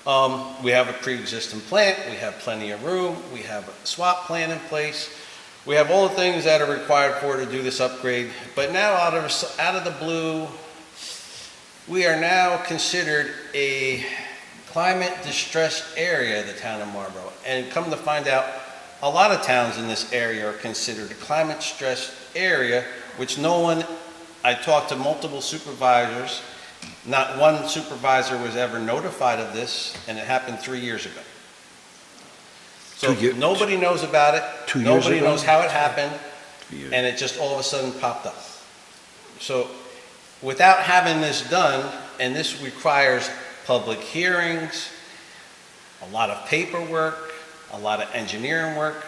out. We have a pre-existing plant, we have plenty of room, we have a swap plan in place, we have all the things that are required for to do this upgrade. But now out of the blue, we are now considered a climate distressed area of the town of Marlborough. And come to find out, a lot of towns in this area are considered a climate stressed area, which I talked to multiple supervisors, not one supervisor was ever notified of this, and it happened 3 years ago. So nobody knows about it, 2 years nobody ago? knows how it happened, 2 years. and it just all of a sudden popped up. So without having this done, and this requires public hearings, a lot of paperwork, a lot of engineering work,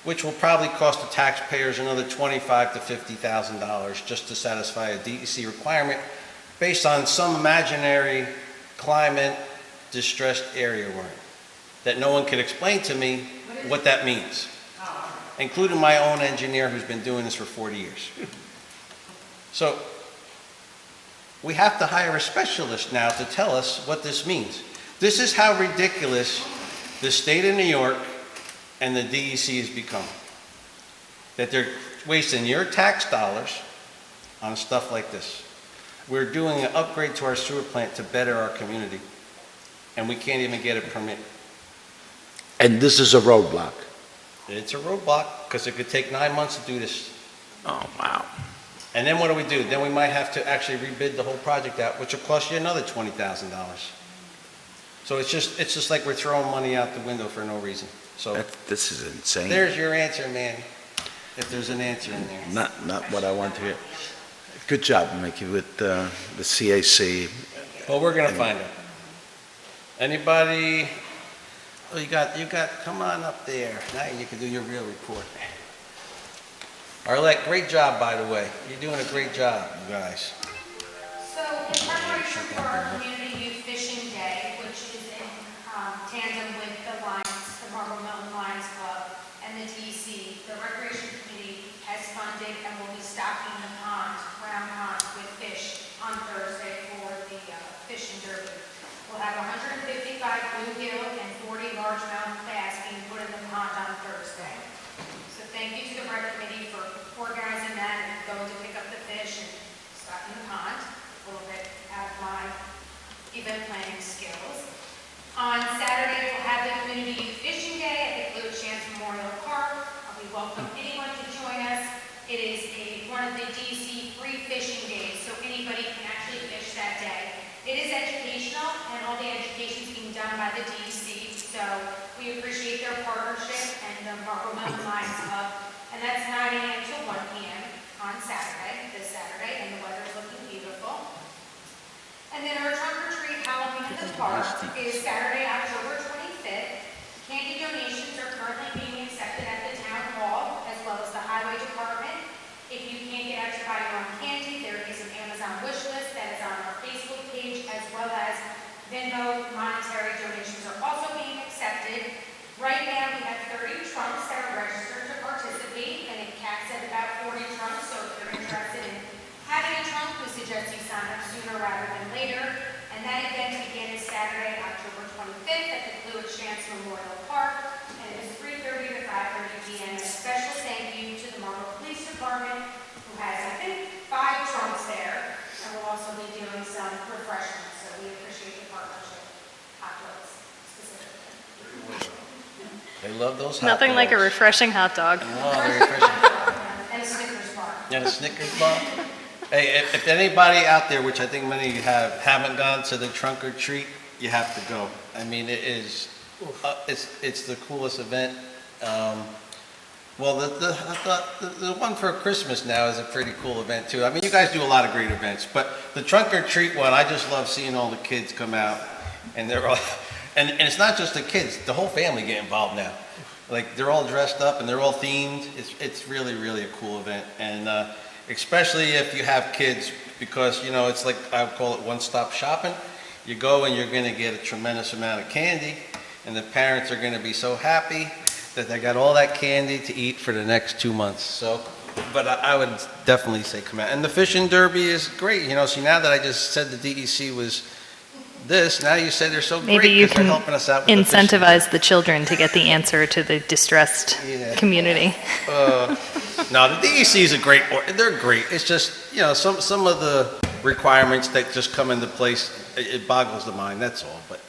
which will probably cost the taxpayers another $25,000 to $50,000 just to satisfy a DEC requirement based on some imaginary climate distressed area we're in, that no one can explain to me what that means, including my own engineer who's been doing this for 40 years. So we have to hire a specialist now to tell us what this means. This is how ridiculous the state of New York and the DEC has become. That they're wasting your tax dollars on stuff like this. We're doing an upgrade to our sewer plant to better our community, and we can't even get a permit. And this is a roadblock. It's a roadblock because it could take 9 months to do this. Oh, wow. And then what do? Then we might have to actually rebid the whole project out, which will cost you another $20,000. So it's just like we're throwing money out the window for no reason. So This is insane. there's your answer, man. If there's an answer in there. Not what I want to hear. Good job, Mickey, with the CAC. Well, we're gonna find out. Anybody? Oh, you got. Come on up there. Now you can do your real report. Arlette, great job, by the way. You're doing a great job, you guys. So in preparation for our Community Youth Fishing Day, which is in tandem with the Marlborough Mountain Lions Club and the DEC, the Recreation Committee has funded and will be stocking the round pond with fish on Thursday for the fishing derby. We'll have 155 bluegill and 40 largemouth bass being put in the pond on Thursday. So thank you to the Rec Committee for organizing that and going to pick up the fish and stocking the pond. A little bit out of my event planning skills. On Saturday, we'll have the Community Youth Fishing Day at the Blue Chance Memorial Park. We welcome anyone to join us. It is one of the DEC free fishing days, so anybody can actually fish that day. It is educational, and all the education is being done by the DEC, so we appreciate their partnership and the Marlborough Mountain Lions Club. And that's 9 a.m. to 1 p.m. on Saturday, this Saturday, and the weather's looking beautiful. And then our trunk or treat Halloween at the park is Saturday, October 25th. Candy donations are currently being accepted at the town hall, as well as the highway department. If you can't get out to buy your own candy, there is an Amazon wish list that is on our Facebook page, as well as Venmo monetary donations are also being accepted. Right now, we have 30 trunks that are registered to participate, and it caps at about 40 trunks, so if you're interested in having a trunk, we suggest you sign up sooner rather than later. And that event again is Saturday, October 25th at the Blue Chance Memorial Park, and it is 3:30 to 5:30 p.m. A special thank you to the Marlborough Police Department, who has, I think, 5 trunks there, and we'll also be doing some refreshments, so we appreciate the partnership, hot dogs specifically. They love those hot Nothing like a dogs. refreshing hot dog. Oh, very refreshing. And a Snickers bar. And a Snickers bar. Hey, if anybody out there, which I think many of you haven't gone to the trunk or treat, you have to go. I mean, it is It's the coolest event. Well, the one for Christmas now is a pretty cool event too. I mean, you guys do a lot of great events, but the trunk or treat one, I just love seeing all the kids come out, and they're all, and it's not just the kids, the whole family get involved now. Like, they're all dressed up and they're all themed. It's really, really a cool event, and especially if you have kids, because, you know, it's like, I would call it one-stop shopping. You go and you're gonna get a tremendous amount of candy, and the parents are gonna be so happy that they got all that candy to eat for the next 2 months. So, but I would definitely say come out. And the fishing derby is great. You know, see, now that I just said the DEC was this, now you said they're so Maybe great you because they're can helping us out with the fishing. incentivize the children to get the answer to the distressed Yeah. community. No, the DEC is they're great. It's just, you know, some of the requirements that just come into place, it boggles the mind, that's all. But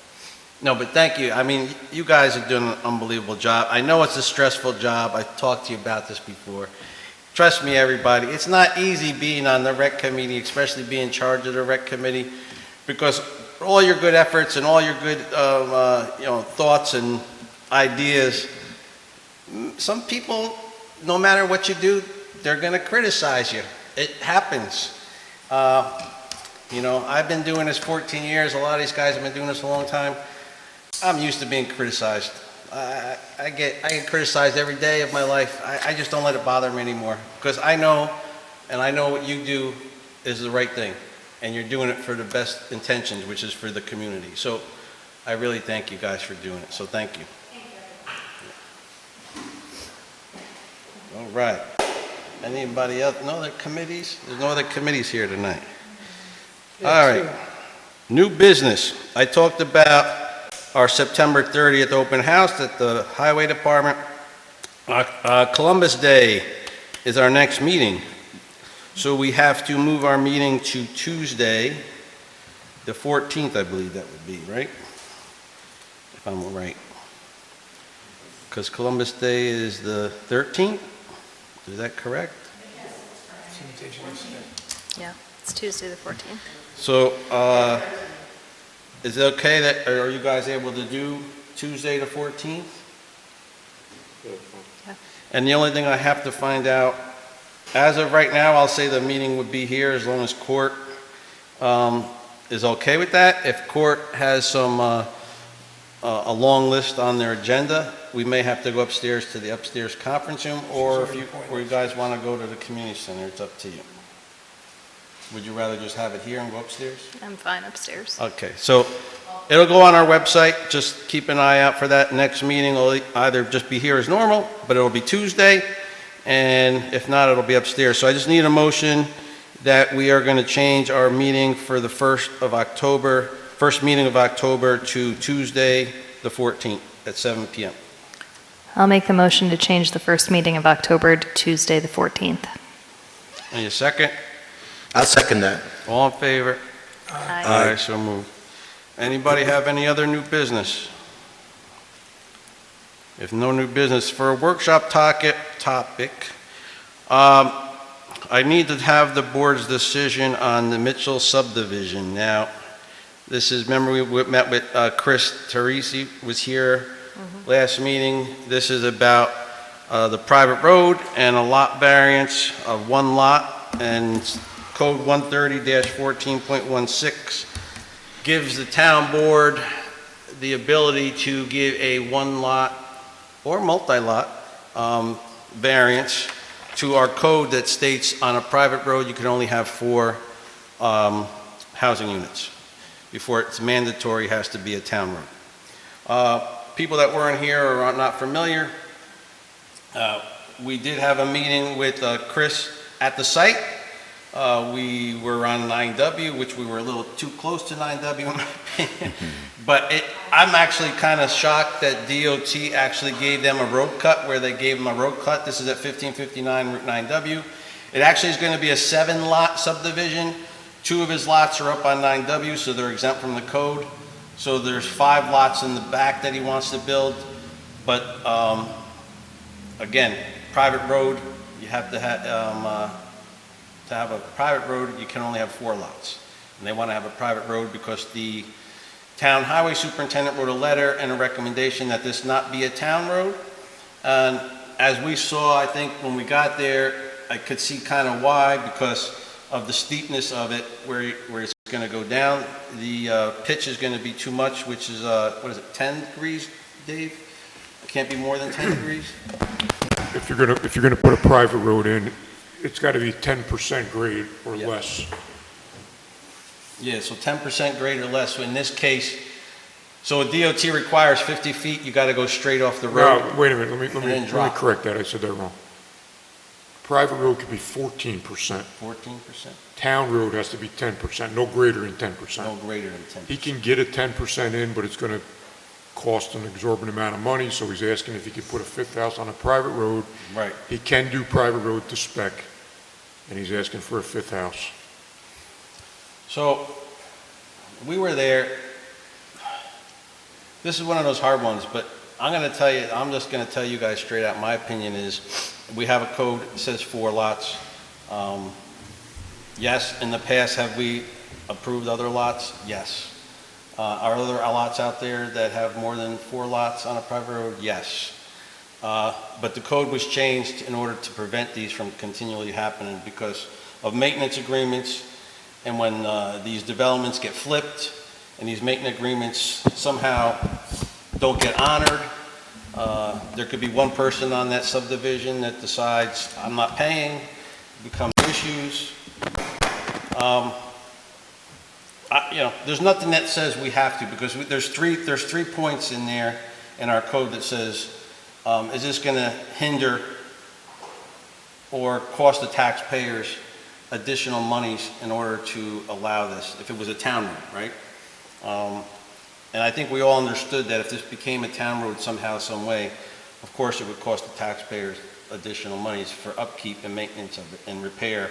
no, but thank you. I mean, you guys are doing an unbelievable job. I know it's a stressful job. I've talked to you about this before. Trust me, everybody, it's not easy being on the rec committee, especially being in charge of the rec committee, because for all your good efforts and all your good, you know, thoughts and ideas, some people, no matter what you do, they're going to criticize you. It happens. You know, I've been doing this 14 years. A lot of these guys have been doing this a long time. I'm used to being criticized. I get criticized every day of my life. I just don't let it bother me anymore, because I know, and I know what you do is the right thing, and you're doing it for the best intentions, which is for the community. So I really thank you guys for doing it. So thank you. All right. Anybody else? No other committees? There's no other committees here tonight. All right. New business. I talked about our September 30th open house at the Highway Department. Columbus Day is our next meeting. So we have to move our meeting to Tuesday, the 14th, I believe that would be, right? If I'm right. Because Columbus Day is the 13th? Is that correct? Yeah, it's Tuesday the 14th. So, is it okay that, are you guys able to do Tuesday the 14th? Yeah. And the only thing I have to find out, as of right now, I'll say the meeting would be here as long as court is okay with that. If court has some, a long list on their agenda, we may have to go upstairs to the upstairs conference room, or if you guys want to go to the community center, it's up to you. Would you rather just have it here and go upstairs? I'm fine upstairs. Okay, so it'll go on our website. Just keep an eye out for that. Next meeting will either just be here as normal, but it'll be Tuesday, and if not, it'll be upstairs. So I just need a motion that we are going to change our meeting for the first meeting of October to Tuesday, the 14th at 7 p.m. I'll make the motion to change the first meeting of October to Tuesday the 14th. Any second? I'll second that. All in favor? Aye. Aye, so moved. Anybody have any other new business? If no new business, for a workshop topic, I need to have the board's decision on the Mitchell subdivision. Now, this is, remember we met with Chris Teresi was here last meeting. This is about the private road and a lot variance of one lot, and Code 130-14.16 gives the town board the ability to give a one lot or multi-lot variance to our code that states on a private road you can only have 4 housing units. Before it's mandatory, it has to be a town road. People that weren't here or are not familiar, we did have a meeting with Chris at the site. We were on 9W, which we were a little too close to 9W in my opinion. But I'm actually kind of shocked that DOT actually gave them a road cut where they gave them a road cut. This is at 1559 Route 9W. It actually is going to be a 7-lot subdivision. 2 of his lots are up on 9W, so they're exempt from the code. So there's 5 lots in the back that he wants to build. But again, private road, you have to have a private road, you can only have 4 lots. And they want to have a private road because the town highway superintendent wrote a letter and a recommendation that this not be a town road. And as we saw, I think when we got there, I could see kind of why, because of the steepness of it, where it's going to go down. The pitch is going to be too much, which is, 10 degrees, Dave? It can't be more than 10 degrees? If you're gonna put a private road in, it's got to be 10% grade or Yeah. less. Yeah, so 10% grade or less. So in this case, so a DOT requires 50 feet, you got to go straight off the road. No, wait a minute, let And me then drop. correct that, I said that wrong. Private road could be 14%. 14%? Town road has to be 10%, no greater than 10%. No greater than 10%. He can get a 10% in, but it's going to cost an exorbitant amount of money, so he's asking if he could put a fifth house on a private road. Right. He can do private road to spec, and he's asking for a fifth house. So, we were there. This is one of those hard ones, but I'm just going to tell you guys straight out, my opinion is, we have a code that says 4 lots. Yes, in the past, have we approved other lots? Yes. Are other lots out there that have more than 4 lots on a private road? Yes. But the code was changed in order to prevent these from continually happening because of maintenance agreements. And when these developments get flipped and these maintenance agreements somehow don't get honored, there could be one person on that subdivision that decides, I'm not paying, become issues. There's nothing that says we have to, because there's three points in there in our code that says, is this going to hinder or cost the taxpayers additional monies in order to allow this, if it was a town road, right? And I think we all understood that if this became a town road somehow, some way, of course it would cost the taxpayers additional monies for upkeep and maintenance of it, and repair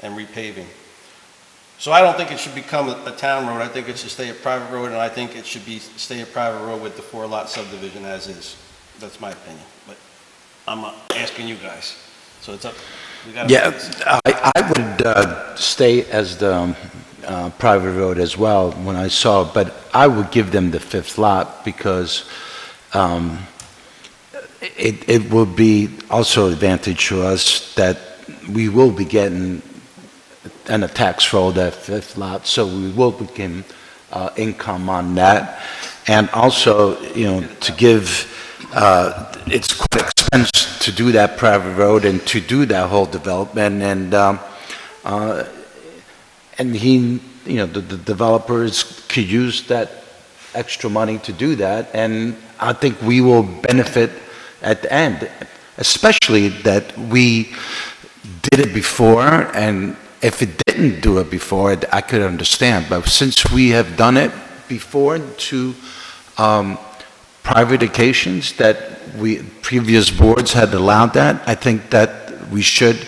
and repaving. So I don't think it should become a town road. I think it should stay a private road, and I think it should stay a private road with the 4-lot subdivision as is. That's my opinion, but I'm asking you guys. So it's up. Yeah, I would stay as the private road as well when I saw it, but I would give them the 5th lot because it will be also advantage to us that we will be getting a tax roll that 5th lot, so we will begin income on that. And also, to give, it's quite expensive to do that private road and to do that whole development, and he, the developers could use that extra money to do that, and I think we will benefit at the end, especially that we did it before, and if it didn't do it before, I could understand, but since we have done it before to private occasions that previous boards had allowed that, I think that we should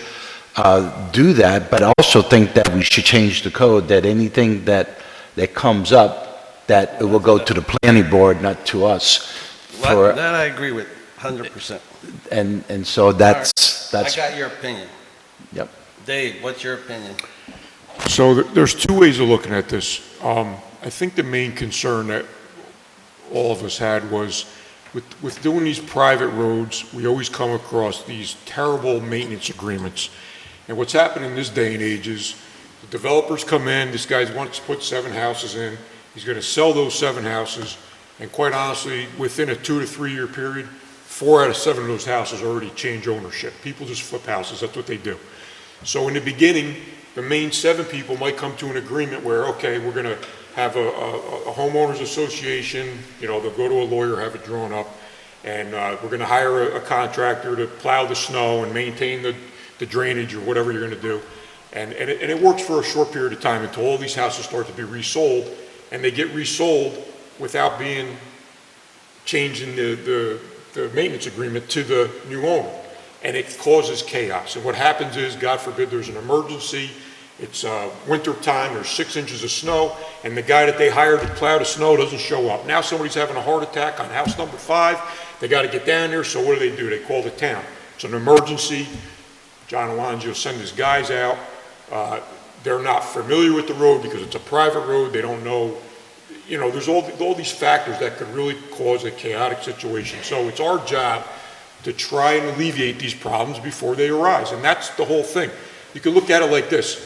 do that, but I also think that we should change the code, that anything that comes up, that it will go to the planning board, not to us. That I agree with, 100%. And so that's. I got your opinion. Yep. Dave, what's your opinion? So there's 2 ways of looking at this. I think the main concern that all of us had was with doing these private roads, we always come across these terrible maintenance agreements. And what's happening in this day and age is the developers come in, this guy wants to put 7 houses in, he's going to sell those 7 houses, and quite honestly, within a 2 to 3 year period, 4 out of 7 of those houses already change ownership. People just flip houses, that's what they do. So in the beginning, the main 7 people might come to an agreement where, okay, we're going to have a homeowners association, they'll go to a lawyer, have it drawn up, and we're going to hire a contractor to plow the snow and maintain the drainage or whatever you're going to do. And it works for a short period of time until all these houses start to be resold, and they get resold without being changing the maintenance agreement to the new owner. And it causes chaos. And what happens is, God forbid, there's an emergency, it's winter time, there's 6 inches of snow, and the guy that they hired to plow the snow doesn't show up. Now somebody's having a heart attack on house number 5, they got to get down there, so what do? They call the town. It's an emergency. John Alonzo sends his guys out. They're not familiar with the road because it's a private road. They don't know, you know, there's all these factors that could really cause a chaotic situation. So it's our job to try and alleviate these problems before they arise, and that's the whole thing. You can look at it like this.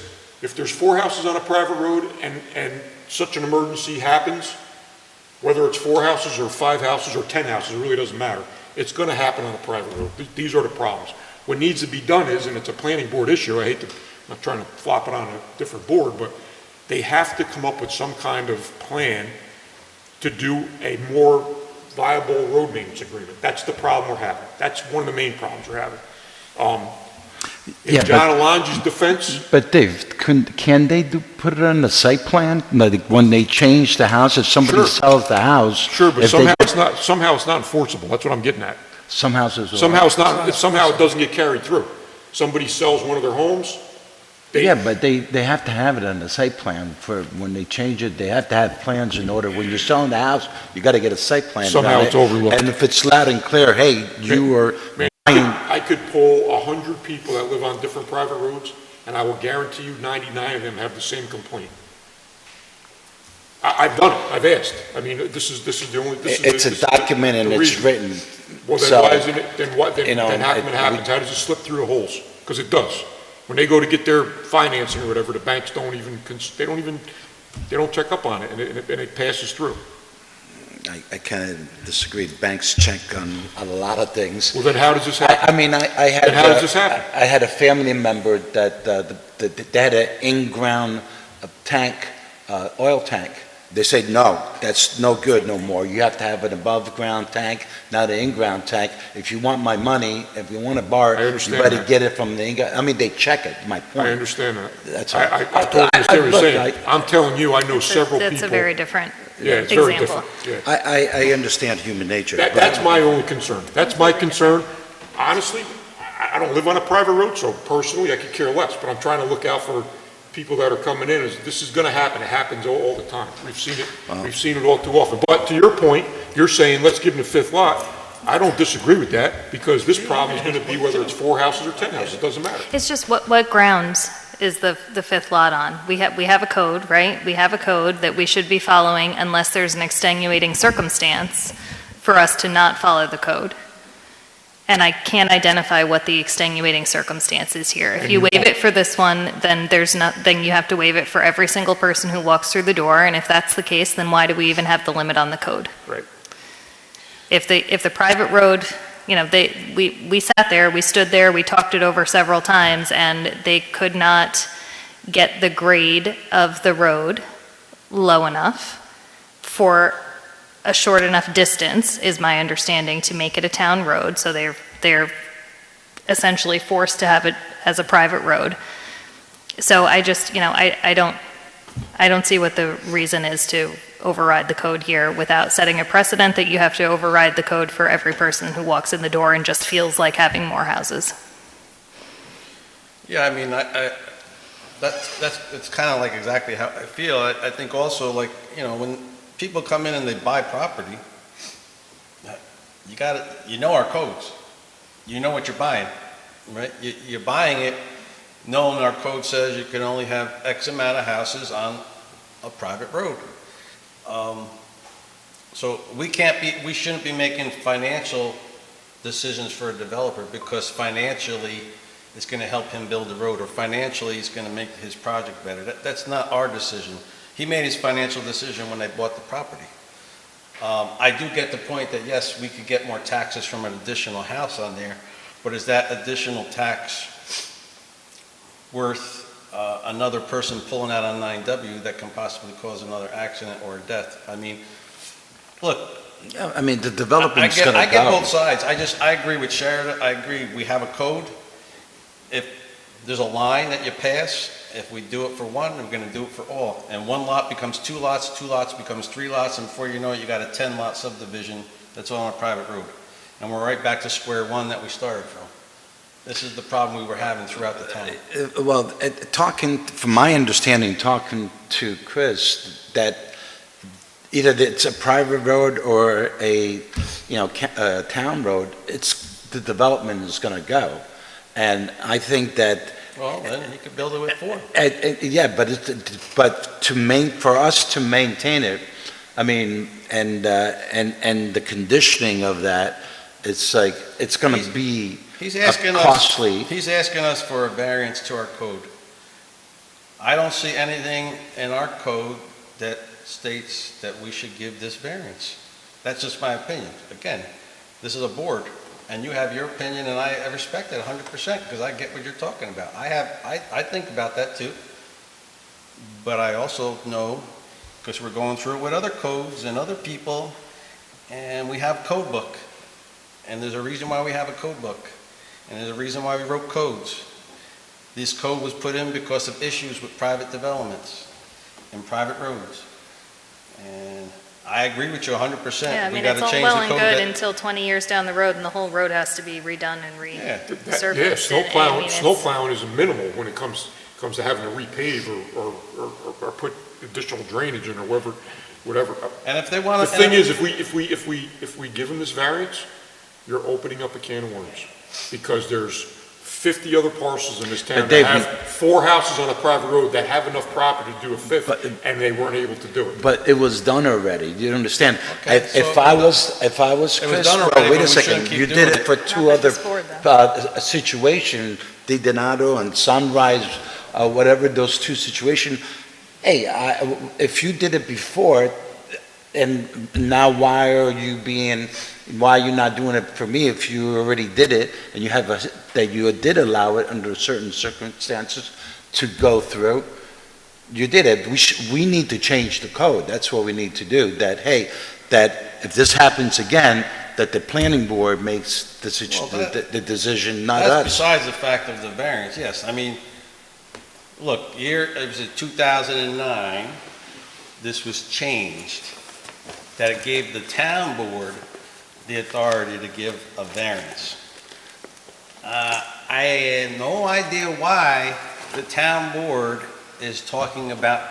If there's 4 houses on a private road and such an emergency happens, whether it's 4 houses or 5 houses or 10 houses, it really doesn't matter. It's gonna happen on a private road. These are the problems. What needs to be done is, and it's a planning board issue, I'm not trying to flop it on a different board, but they have to come up with some kind of plan to do a more viable road maintenance agreement. That's the problem we're having. That's one of the main problems we're having. In John Alonji's defense, But Dave, can they put it on the site plan? Like when they change the house, if somebody Sure. sells the house? sure, but if they- somehow it's not enforceable. That's what I'm getting at. Some houses. are. Somehow it doesn't get carried through. Somebody sells one of their homes. Yeah, but they have to have it on the site plan for, when they change it, they have to have plans in order. When you're selling the house, you gotta get a site plan. Somehow on it's it. overlooked. And if it's loud and clear, hey, you are Man, buying, I could poll 100 people that live on different private roads, and I will guarantee you 99 of them have the same complaint. I've done it, I've asked. I mean, this is the only, it's a document and the it's reason. written. Well, then So, why isn't it, then what, you know, then how come it happens? How does it slip through the holes? Because it does. When they go to get their financing or whatever, the banks don't even, they don't check up on it, and it passes through. I kind of disagree. Banks check on a lot of things. Well, then how does this happen? I mean, I had. Then how does this happen? I had a family member that, they had an in-ground tank, oil tank. They said, no, that's no good no more. You have to have an above-ground tank, not an in-ground tank. If you want my money, if you want to borrow I it, you understand better that. get it from the in-ground. I mean, they check it, my point. I understand that. That's all. I totally understand what you're look, saying. I'm telling you, I know several people. That's a very different Yeah, it's very example. different, yeah. I understand human nature. but- That's my only concern. That's my concern. Honestly, I don't live on a private road, so personally, I could care less, but I'm trying to look out for people that are coming in. This is gonna happen. It happens all the time. We've seen it all too often. But to your point, you're saying, let's give them the 5th lot. I don't disagree with that, because this problem is gonna be whether it's 4 houses or 10 houses, it doesn't matter. It's just what grounds is the 5th lot on? We have a code, right? We have a code that we should be following unless there's an extenuating circumstance for us to not follow the code. And I can't identify what the extenuating circumstance is here. If you waive it for this one, then then you have to waive it for every single person who walks through the door, and if that's the case, then why do we even have the limit on the code? Right. If the private road, you know, we sat there, we stood there, we talked it over several times, and they could not get the grade of the road low enough for a short enough distance, is my understanding, to make it a town road, so they're essentially forced to have it as a private road. So I just, you know, I don't see what the reason is to override the code here without setting a precedent that you have to override the code for every person who walks in the door and just feels like having more houses. Yeah, I mean, it's kind of like exactly how I feel. I think also, like, you know, when people come in and they buy property, you know our codes. You know what you're buying, right? You're buying it knowing our code says you can only have X amount of houses on a private road. So we shouldn't be making financial decisions for a developer because financially it's going to help him build the road, or financially it's going to make his project better. That's not our decision. He made his financial decision when they bought the property. I do get the point that yes, we could get more taxes from an additional house on there, but is that additional tax worth another person pulling out on 9W that can possibly cause another accident or a death? I mean, look. Yeah, I mean, the development's gonna go. I get both sides. I agree with Sheridan. I agree we have a code. If there's a line that you pass, if we do it for one, we're gonna do it for all. And one lot becomes 2 lots, 2 lots becomes 3 lots, and before you know it, you got a 10-lot subdivision that's all on a private road. And we're right back to square one that we started from. This is the problem we were having throughout the town. Well, from my understanding, talking to Chris, that either it's a private road or a town road, the development is going to go. And I think that. Well, then you could build it with 4. Yeah, but for us to maintain it, I mean, and the conditioning of that, it's like, it's gonna be He's a asking us, costly. he's asking us for a variance to our code. I don't see anything in our code that states that we should give this variance. That's just my opinion. Again, this is a board, and you have your opinion, and I respect it 100%, because I get what you're talking about. I think about that too. But I also know, because we're going through it with other codes and other people, and we have code book. And there's a reason why we have a code book. And there's a reason why we wrote codes. This code was put in because of issues with private developments and private roads. And I agree with you 100%. Yeah, I We mean, gotta it's all change well the and code good that- until 20 years down the road and the whole road has to be redone and Yeah. resurfaced. Yeah, snow plowing, I mean, snow it's- plowing is minimal when it comes to having to repave or put additional drainage in or whatever. And if they want The to. thing is, if we give them this variance, you're opening up a can of worms, because there's 50 other parcels in this town But Dave, that have 4 houses on a private road that have enough property to do a fifth, But- and they weren't able to do it. But it was done already, you understand? Okay, If so- I was It was Chris, done well, already, wait but a we shouldn't second, keep you doing did it. it for Not two by other, this board, situation, Di Donato and Sunrise, whatever, those two situations. Hey, if you did it before, and now why are you not doing it for me if you already did it, and that you did allow it under certain circumstances to go through? You did it. We need to change the code. That's what we need to do. That, hey, that if this happens again, that the planning board makes the decision, not That's us. besides the fact of the variance, yes. I mean, look, it was in 2009, this was changed, that it gave the town board the authority to give a variance. I had no idea why the town board is talking about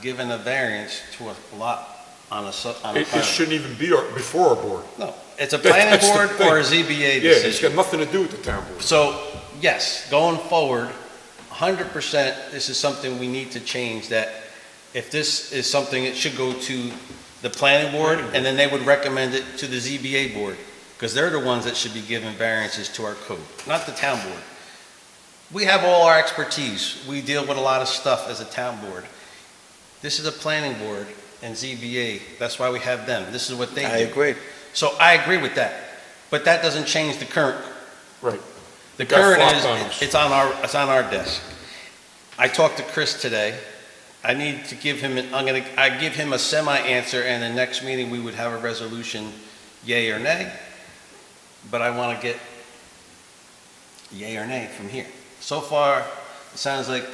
giving a variance to a lot on a It private. shouldn't even be before our board. No, it's a planning That's the board thing. or a ZBA Yeah, it's decision. got nothing to do with the town board. So, yes, going forward, 100%, this is something we need to change, that if this is something, it should go to the planning board, and then they would recommend it to the ZBA board, because they're the ones that should be giving variances to our code, not the town board. We have all our expertise. We deal with a lot of stuff as a town board. This is a planning board and ZBA. That's why we have them. This is what they do. I agree. So I agree with that. But that doesn't change the current. Right. The Got current flopped is, on us. it's on our desk. I talked to Chris today. I need to give him, I give him a semi-answer, and the next meeting, we would have a resolution, yay or nay. But I want to get yay or nay from here. So far, it sounds like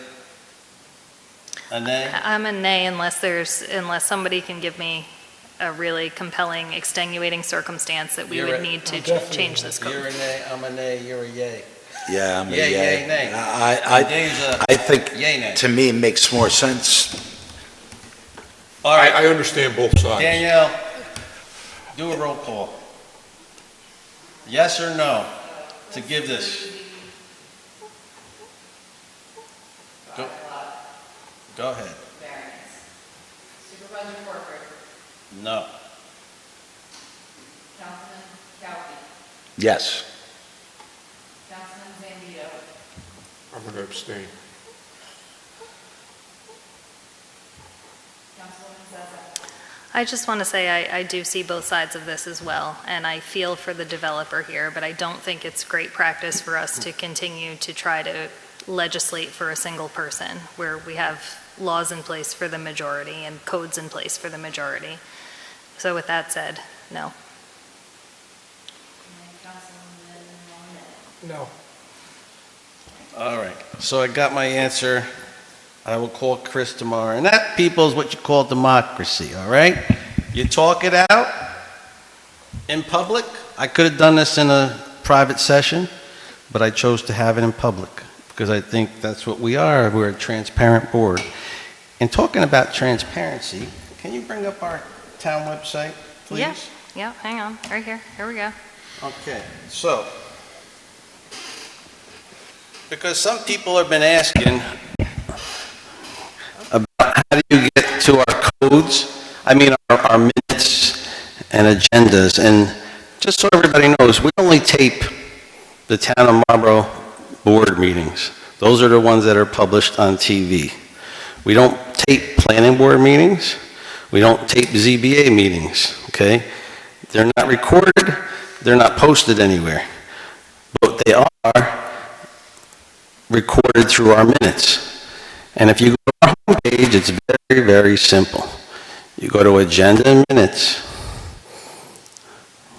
a nay. I'm a nay unless somebody can give me a really compelling extenuating circumstance that we You're would a- need to change this You're code. a nay, I'm a nay, you're a yay. Yeah, I'm a Yay, yay. yay, nay. Day's a I think, yay, nay. to me, it makes more sense. All right, I understand both sides. Danielle, do a roll call. Yes or no to give this? Go ahead. Variance. Supervisor Corcoran. No. Councilman Cowkey. Yes. Councilman Zambito. I'm going to abstain. Councilwoman Zaza. I just want to say I do see both sides of this as well, and I feel for the developer here, but I don't think it's great practice for us to continue to try to legislate for a single person, where we have laws in place for the majority and codes in place for the majority. So with that said, no. And Councilman Monet. No. All right, so I got my answer. I will call Chris tomorrow, and that, people, is what you call democracy, all right? You talk it out in public. I could have done this in a private session, but I chose to have it in public, because I think that's what we are. We're a transparent board. And talking about transparency, can you bring up our town website, please? Yeah, hang on, right here, we go. Okay, so, because some people have been asking about how do you get to our codes, I mean, our minutes and agendas, and just so everybody knows, we only tape the town of Marlborough board meetings. Those are the ones that are published on TV. We don't tape planning board meetings. We don't tape ZBA meetings, okay? They're not recorded, they're not posted anywhere. But they are recorded through our minutes. And if you go to our homepage, it's very, very simple. You go to Agenda and Minutes.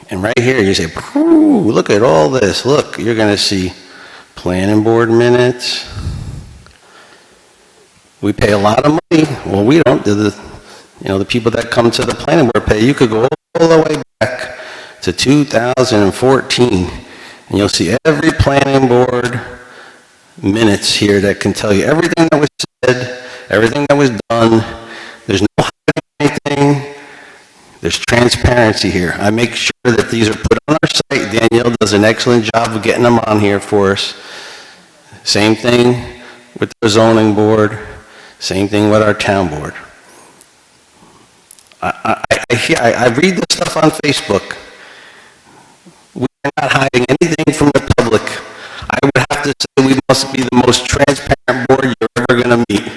And right here, you say, "Ooh, look at all this. Look, you're going to see planning board minutes." We pay a lot of money. Well, we don't. The people that come to the planning board pay. You could go all the way back to 2014, and you'll see every planning board minutes here that can tell you everything that was said, everything that was done. There's no hiding anything. There's transparency here. I make sure that these are put on our site. Danielle does an excellent job of getting them on here for us. Same thing with the zoning board. Same thing with our town board. I read this stuff on Facebook. We are not hiding anything from the public. I would have to say we must be the most transparent board you're ever going to meet.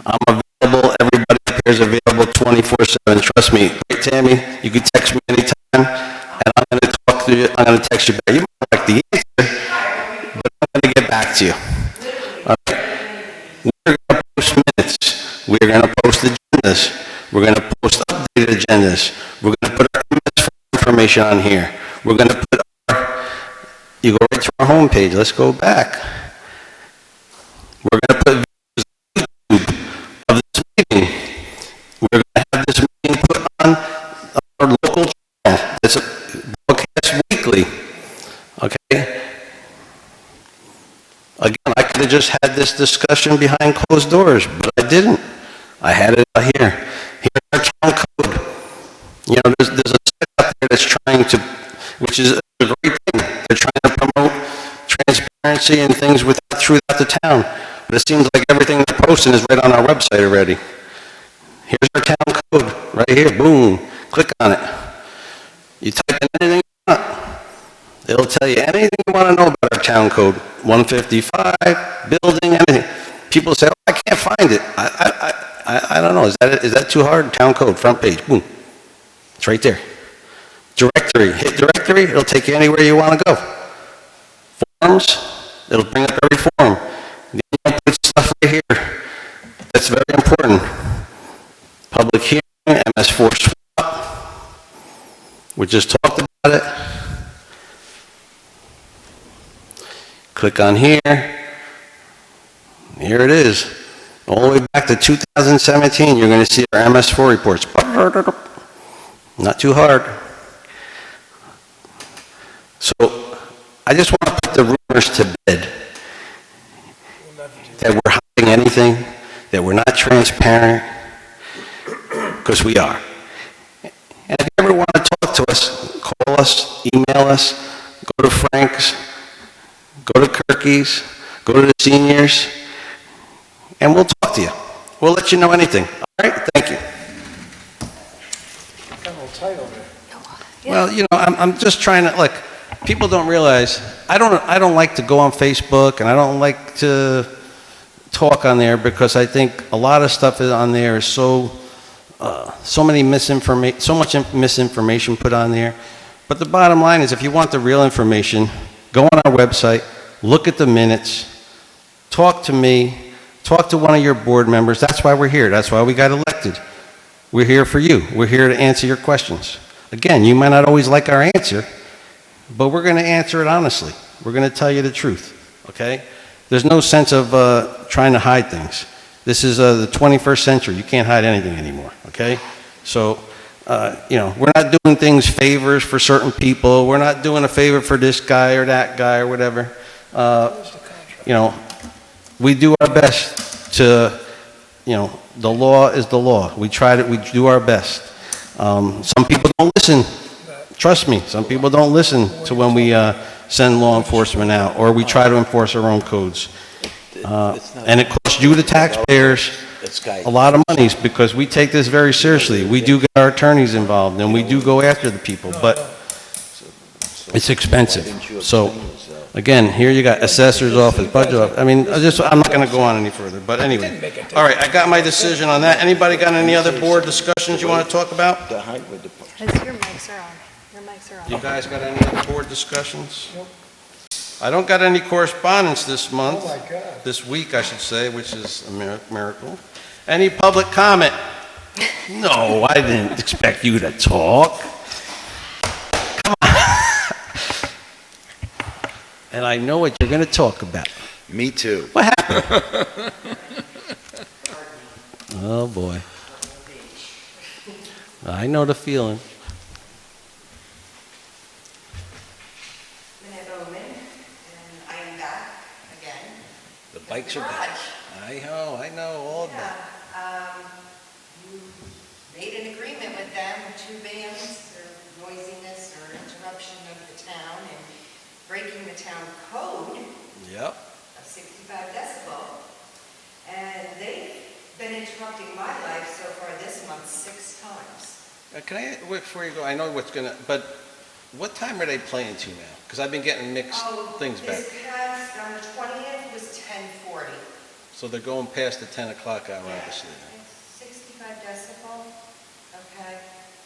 I'm available. Everybody up here is available 24/7. Trust me. Right, Tammy? You can text me anytime, and I'm going to talk to you. I'm going to text you back. You might not like the answer, but I'm going to get back to you. All right? We're going to post minutes. We're going to post agendas. We're going to post updated agendas. We're going to put our MS4 information on here. We're going to put our, you go right to our homepage. Let's go back. We're going to put videos on YouTube of this meeting. We're going to have this meeting put on our local channel. It's broadcast weekly. Okay? Again, I could have just had this discussion behind closed doors, but I didn't. I had it out here. Here's our town code. You know, there's a site out there that's trying to, which is a great thing. They're trying to promote transparency and things throughout the town. But it seems like everything they're posting is right on our website already. Here's our town code right here. Boom. Click on it. You type in anything you want. It'll tell you anything you want to know about our town code. 155, building, anything. People say, "Oh, I can't find it." I don't know. Is that too hard? Town code, front page. Boom. It's right there. Directory. Hit directory. It'll take you anywhere you want to go. Forms. It'll bring up every form. Then you put stuff right here. That's very important. Public hearing, MS4 swap. We just talked about it. Click on here. Here it is. All the way back to 2017, you're going to see our MS4 reports. Not too hard. So, I just want to put the rumors to bed. That we're hiding anything, that we're not transparent, because we are. And if you ever want to talk to us, call us, email us, go to Frank's, go to Kirky's, go to the seniors, and we'll talk to you. We'll let you know anything. All right? Thank you. Well, you know, I'm just trying to, like, people don't realize, I don't like to go on Facebook, and I don't like to talk on there, because I think a lot of stuff is on there is so much misinformation put on there. But the bottom line is, if you want the real information, go on our website, look at the minutes, talk to me, talk to one of your board members. That's why we're here. That's why we got elected. We're here for you. We're here to answer your questions. Again, you might not always like our answer, but we're going to answer it honestly. We're going to tell you the truth, okay? There's no sense of trying to hide things. This is the 21st century. You can't hide anything anymore, okay? So, you know, we're not doing things favors for certain people. We're not doing a favor for this guy or that guy or whatever. You know, we do our best to, you know, the law is the law. We do our best. Some people don't listen. Trust me, some people don't listen to when we send law enforcement out, or we try to enforce our own codes. And it costs you, the taxpayers, guy. a lot of monies because we take this very seriously. We do get our attorneys involved and we do go after the people, but it's expensive. So, again, here you got assessor's office, budget office. I mean, I'm not going to go on any further, but anyway. All right, I got my decision on that. Anybody got any other board discussions you want to talk about? The highway department. Your mics are on. Your mics are You guys got any other board discussions? I don't got any correspondence this month. Oh, my God. This week, I should say, which is a miracle. Any public comment? No, I didn't expect you to talk. Come on. And I know what you're going to talk about. Me too. What happened? Oh, boy. I know the feeling. Minute Omen, and I am back again. The bikes are back. I know, all of that. Yeah, you made an agreement with them, 2 bands, or noisiness or interruption of the town, and breaking the town code Yep. of 65 decibel. And they've been interrupting my life so far this month 6 times. Can I, wait, before you go, I know what's gonna, but what time are they playing to now? Because I've been getting mixed things back. This past, on the 20th was 10:40. So they're going past the 10 o'clock hour, obviously. It's 65 decibel, okay?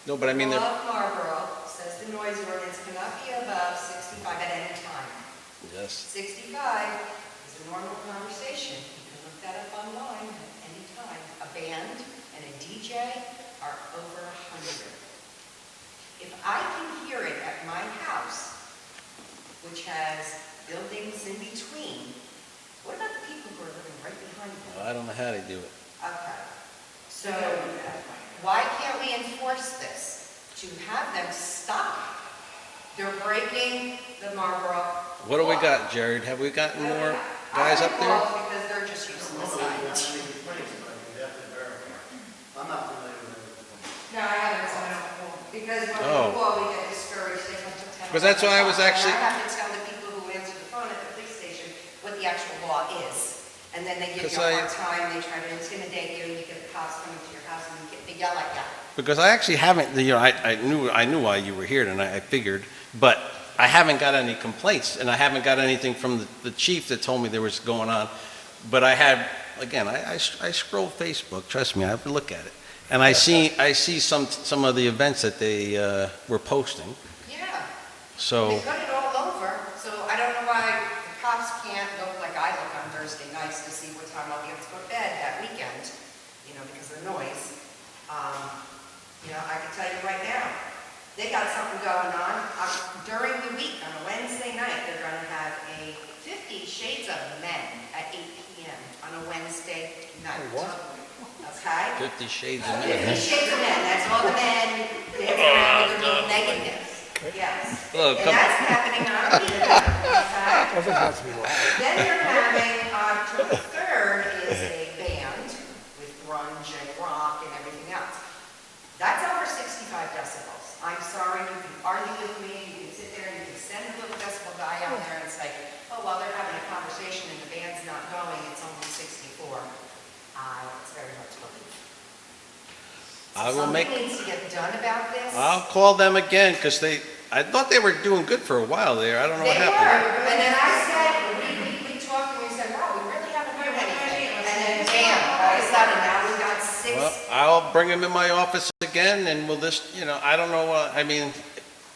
No, but I mean, they're, Law of Marlborough says the noise ordinance cannot be above 65 at any time. yes. 65 is a normal conversation. You can look that up online at any time. A band and a DJ are over 100. If I can hear it at my house, which has buildings in between, what about the people who are living right behind them? I don't know how they do it. Okay, so why can't we enforce this? To have them stop. They're breaking the Marlborough. What do we law. got, Jared? Have we gotten more guys up there? Because they're just using the signs. I'm not familiar with it. No, I haven't, so I don't know. Because when Oh. we call, we get discouraged, they come to 10. Because that's why I was actually- And I have to tell the people who answer the phone at the police station what the actual law is. And then they give you a hard time, they try to intimidate you, you get the cops coming to your house and they yell at you. Because I actually haven't, I knew why you were here, and I figured, but I haven't got any complaints, and I haven't got anything from the chief that told me there was going on. But I had, again, I scroll Facebook, trust me, I have to look at it. And I see some of the events that they were posting, Yeah. so. They cut it all over, so I don't know why the cops can't look like I look on Thursday nights to see what time I'll be able to go to bed that weekend, because of the noise. I can tell you right now, they got something going on. During the week, on a Wednesday night, they're going to have a 50 Shades of Men at 8 p.m. on a Wednesday night. Okay? 50 Shades of 50 Men. Shades of Men, that's all the men dancing around with their little negatives. Yes. Look, And come- that's happening on a weekend, okay? Doesn't have to be loud. Then you're having, October 3rd is a band with grunge and rock and everything else. That's over 65 decibels. I'm sorry, you can argue with me, you can sit there, you can send a little decibel guy out there and say, oh, well, they're having a conversation and the band's not going, it's only 64. It's very hard to believe. I will make, Something needs to get done about this. I'll call them again, because I thought they were doing good for a while there, I don't know what They happened. were, and then I said, we talked and we said, wow, we really haven't heard anything. And then bam, all of a sudden, now we got 6. Well, I'll bring them in my office again, and we'll just, I don't know, I mean,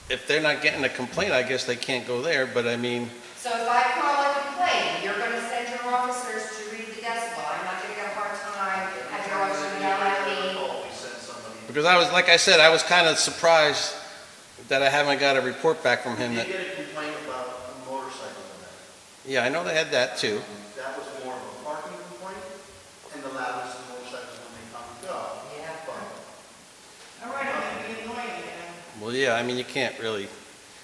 if they're not getting a complaint, I guess they can't go there, but I mean, So if I call a complaint, you're gonna send your officers to read the decibel. I'm not gonna get a hard time, have your officers yell at me. because I was, like I said, I was kind of surprised that I haven't got a report back from him that, They get a complaint about motorcycles in that. yeah, I know they had that too. That was more of a parking complaint, and the loudest of motorcycles when they come and go. Yeah. But All right, I'm gonna be annoying again. Well, yeah, I mean, you can't really,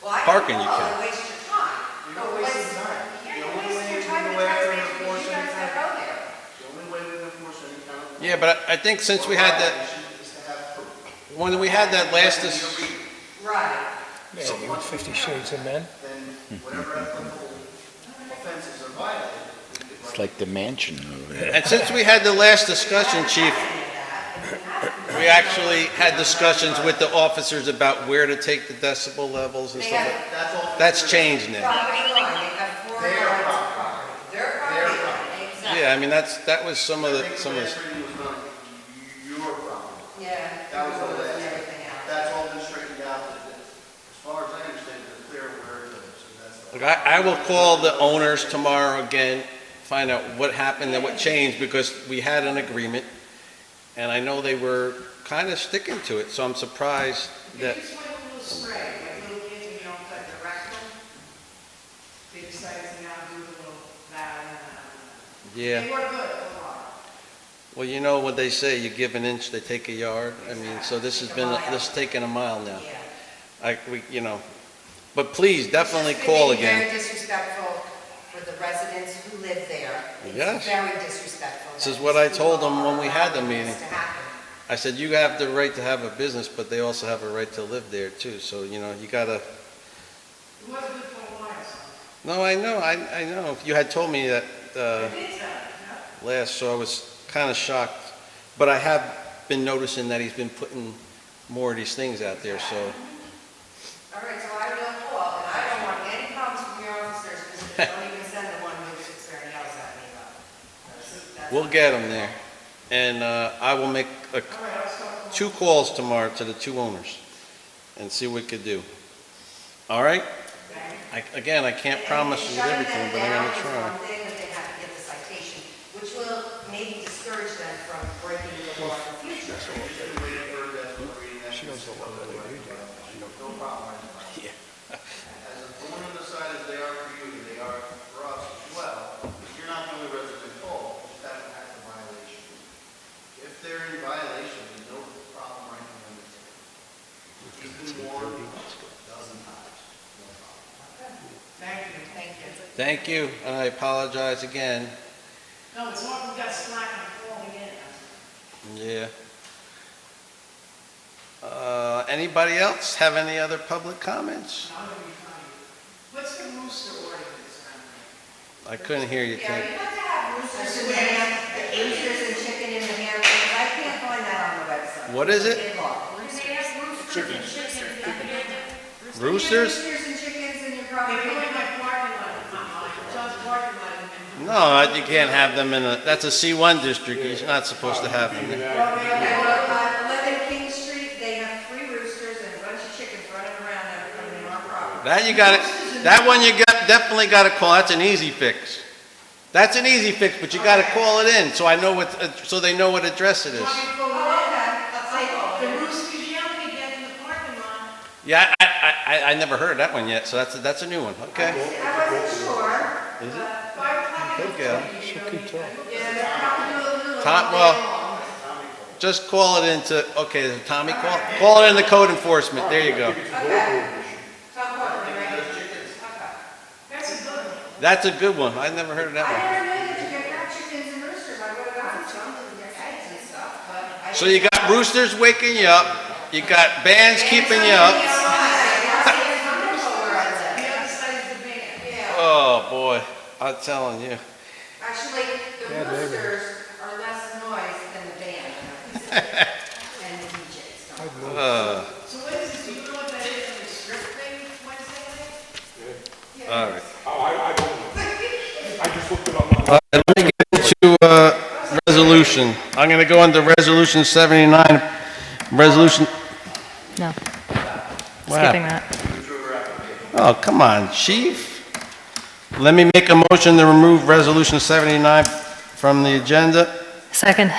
Well, I Parking, can you call can. and waste your time. You're not wasting time. Yeah, The you're only wasting way your you time can and go after taxpayers and because enforce you guys any gotta go there. the only way we can enforce any kind of. yeah, but I think since we had that, Is to have proof. when we had that last, Right. So once 50 Shades of Men? Then whatever applicable offenses are violated, we could write It's like the mansion over there. And since we had the last discussion, Chief, we actually had discussions with the officers about where to take the decibel levels and stuff. That's all. That's changed now. Property line, they have 4 Their lines of property. property. Their property line, exactly. Yeah, I mean, that was some of the, I think some of the the, last reading was not your problem. Yeah. That was the rules last. and everything else. That's all been straightened out. As far as I understand, they're clear where it is. So that's. look, I will call the owners tomorrow again, find out what happened and what changed, because we had an agreement, and I know they were kind of sticking to it, so I'm surprised They that, just went a little spray, like little kids, when you don't cut the rectal. They decided to now do the little that and that. yeah. They were good for a while. Well, you know what they say, you give an inch, they take a yard. I mean, so this has been, this has taken a mile now. Yeah. You know, but please, definitely call It's again. very disrespectful for the residents who live there. Yes. It's very disrespectful. This is that what I these told people them when we are had the allowing meeting. this to happen. I said, you have the right to have a business, but they also have a right to live there too. So, you know, you gotta, It wasn't good for a while, so. no, I know. You had told me that, It is that, yeah. last, so I was kind of shocked. But I have been noticing that he's been putting more of these things out there, so. All right, so I will call, and I don't want any problems from your officers, because they don't even send the one who sits there and yells at me about it. That's- We'll get them there. And I will make All right, I'll start. 2 calls tomorrow to the 2 owners and see what we could do. All right? Again, I can't promise you everything, but I'm gonna Shutting them try. down is one thing, that they have to get the citation, which will maybe discourage them from breaking the law in the future. She knows a lot of no problem. Yeah. As important on the side as they are for you, they are for us as well. You're not the only resident involved, you just haven't had the violation. If they're in violation, there's no problem writing them a ticket. You can warn a dozen times, no problem. Thank you. Thank you. Thank you, and I apologize again. No, it's not, we got slack and falling in. Yeah. Anybody else have any other public comments? I'm gonna be funny. What's the rooster ordinance around there? I couldn't hear you, Yeah, Ken. you have to have roosters in the ham, roosters and chicken in the ham, because I can't find that on the website. What is it? It's law. Roosters? Roosters and chickens in your They property. put in my parking lot, not mine, John's parking lot, and No, you can't have them in a, that's a C1 district, you're not supposed to have them there. Okay, well, on 11 King Street, they have 3 roosters and a bunch of chickens running around in our property. That you got it, that one you got, definitely got to call, that's an easy fix. That's an easy fix, but you got to call it in, so I know what, so they know what address it is. the roosters yelling at in the parking lot. Yeah, I never heard that one yet, so that's a new one, okay? I wasn't sure. Is it? 5 o'clock in the Okay. morning. Yeah, they're probably doing a little Tom, all well- day long. Just call it into, okay, is it Tommy call? Call it in the code enforcement, there you go. Okay. Tom Portland, right? Okay. That's a good one. That's a good one, I never heard of that I one. never knew that you could have chickens and roosters. I would have gotten some to their eggs and stuff, but I. So you got roosters waking you up, you got bands keeping you up. The other side is the band. Yeah, Oh, boy, I'm telling you. actually, the roosters are less noise than the band. And the DJs. So what is this, do you know what that is, a strip thing Wednesday night? All right. Oh, I don't know. I just looked it up. All right, let me get into resolution. I'm going to go into Resolution 79, Resolution, No, What skipping happened? that. Oh, come on, chief. Let me make a motion to remove Resolution 79 from the agenda. Second,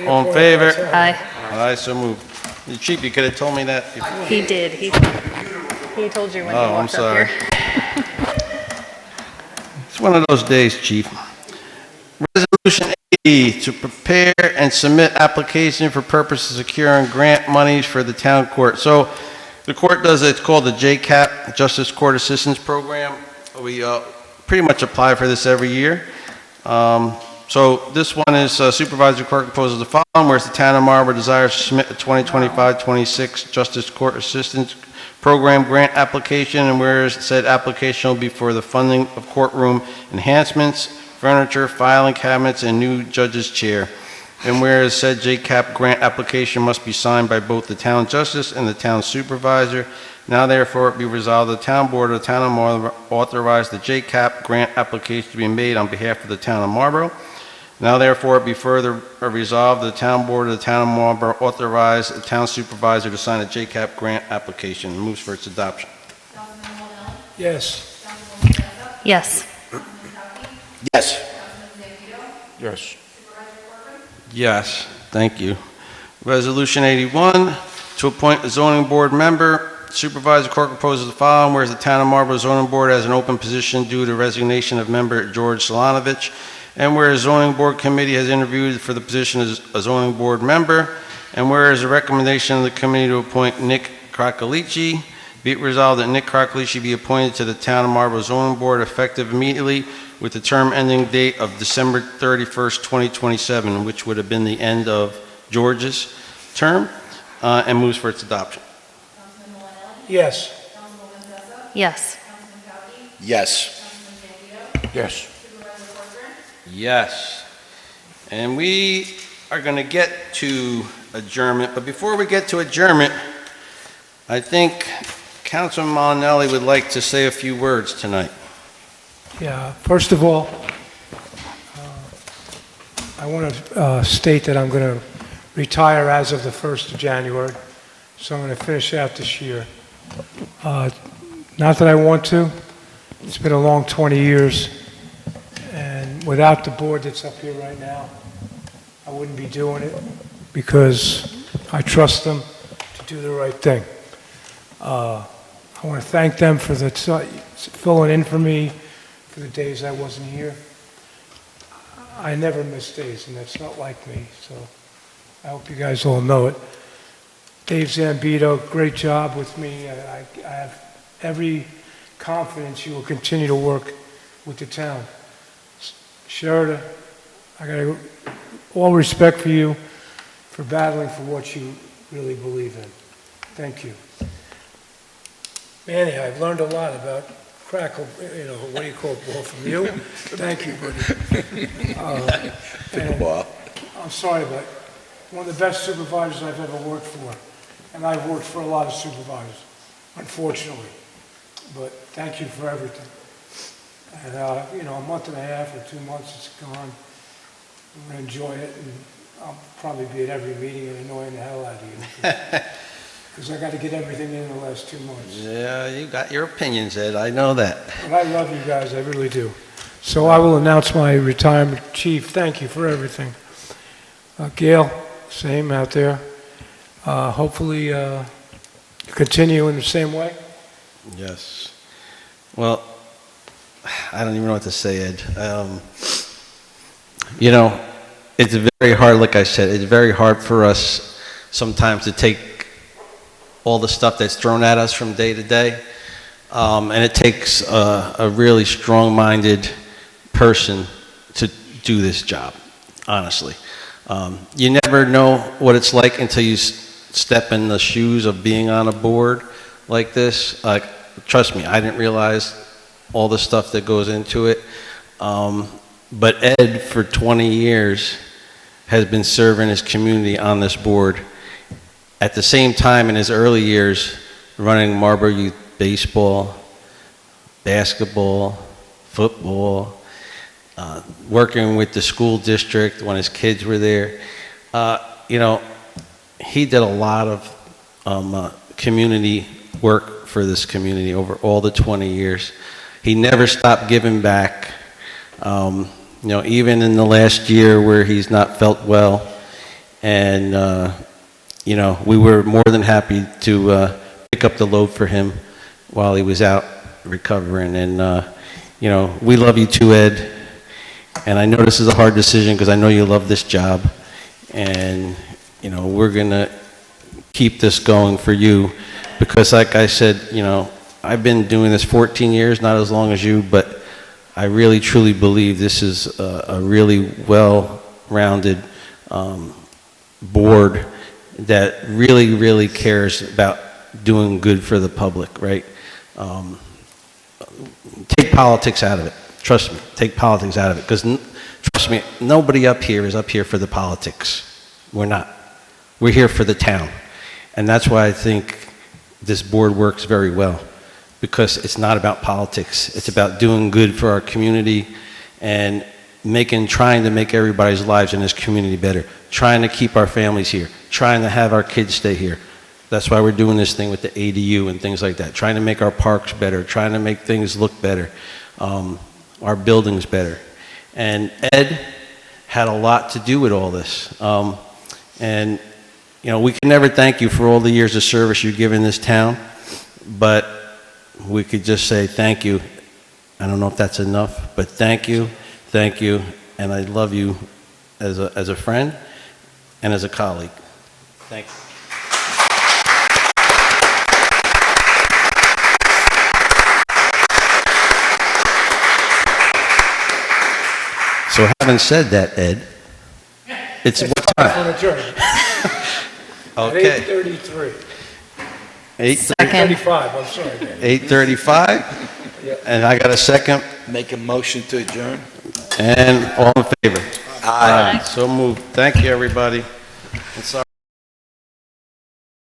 All in favor? aye. Aye, so moved. Chief, you could have told me that before. He did, he told you when he Oh, I'm walked up sorry. here. It's one of those days, chief. Resolution 80, to prepare and submit application for purposes of securing grant monies for the town court. So the court does, it's called the JCAP, Justice Court Assistance Program. We pretty much apply for this every year. So this one is Supervisor Clerk proposes the following, whereas the town of Marlborough desires to submit the 2025-26 Justice Court Assistance Program grant application, and whereas said application will be for the funding of courtroom enhancements, furniture, filing cabinets, and new judge's chair. And whereas said JCAP grant application must be signed by both the town justice and the town supervisor, now therefore it be resolved, the town board of the town of Marlborough authorize the JCAP grant application to be made on behalf of the town of Marlborough. Now therefore it be further resolved, the town board of the town of Marlborough authorize the town supervisor to sign the JCAP grant application. Moves for its adoption. Councilman Maldonado? Yes. Councilwoman Tessa? Yes. Councilman Cowkey? Yes. Councilman Zampito? Yes. Supervisor Corcoran? Yes, thank you. Resolution 81, to appoint a zoning board member. Supervisor Cork proposes the following, whereas the town of Marlborough zoning board has an open position due to resignation of member George Solanovich, and whereas zoning board committee has interviewed for the position as a zoning board member, and whereas the recommendation of the committee to appoint Nick Crocolici, be it resolved that Nick Crocolici be appointed to the town of Marlborough zoning board effective immediately with the term ending date of December 31st, 2027, which would have been the end of George's term, and moves for its adoption. Councilman Maldonado? Yes. Councilwoman Tessa? Yes. Councilman Cowkey? Yes. Councilman Zampito? Yes. Supervisor Corcoran? Yes. And we are going to get to adjournment, but before we get to adjournment, I think Councilman Malinelli would like to say a few words tonight. Yeah, first of all, I want to state that I'm going to retire as of the 1st of January, so I'm going to finish out this year. Not that I want to. It's been a long 20 years, and without the board that's up here right now, I wouldn't be doing it because I trust them to do the right thing. I want to thank them for filling in for me for the days I wasn't here. I never miss days, and that's not like me, so I hope you guys all know it. Dave Zambito, great job with me. I have every confidence you will continue to work with the town. Sherida, I got all respect for you for battling for what you really believe in. Thank you. Manny, I've learned a lot about crackle, what do you call it, ball from you? Thank you, buddy. And I'm sorry, but one of the best supervisors I've ever worked for, and I've worked for a lot of supervisors, unfortunately. But thank you for everything. And, a month and a half or 2 months, it's gone. I'm going to enjoy it, and I'll probably be at every meeting and annoying the hell out of you. Because I got to get everything in the last 2 months. Yeah, you got your opinions, Ed. I know that. But I love you guys, I really do. So I will announce my retirement. Chief, thank you for everything. Gail, same out there. Hopefully continue in the same way. Yes. Well, I don't even know what to say, Ed. It's very hard, like I said, it's very hard for us sometimes to take all the stuff that's thrown at us from day to day. And it takes a really strong-minded person to do this job, honestly. You never know what it's like until you step in the shoes of being on a board like this. Trust me, I didn't realize all the stuff that goes into it. But Ed, for 20 years, has been serving his community on this board. At the same time, in his early years, running Marlborough Youth Baseball, basketball, football, working with the school district when his kids were there. He did a lot of community work for this community over all the 20 years. He never stopped giving back. Even in the last year where he's not felt well, and we were more than happy to pick up the load for him while he was out recovering. And we love you too, Ed. And I know this is a hard decision because I know you love this job, and we're gonna keep this going for you because, like I said, I've been doing this 14 years, not as long as you, but I really truly believe this is a really well-rounded board that really, really cares about doing good for the public, right? Take politics out of it. Trust me, take politics out of it, because trust me, nobody up here is up here for the politics. We're not. We're here for the town. And that's why I think this board works very well, because it's not about politics. It's about doing good for our community and trying to make everybody's lives in this community better, trying to keep our families here, trying to have our kids stay here. That's why we're doing this thing with the ADU and things like that, trying to make our parks better, trying to make things look better, our buildings better. And Ed had a lot to do with all this. And, you know, we can never thank you for all the years of service you've given this town, but we could just say thank you. I don't know if that's enough, but thank you, and I love you as a friend and as a colleague. Thank you. So having said that, Ed, it's what time? Okay. At 8:33. 8:35, I'm sorry, Dan. 8:35? And I got a second, Make a motion to adjourn? and all in favor? Aye. So moved. Thank you, everybody. And sorry.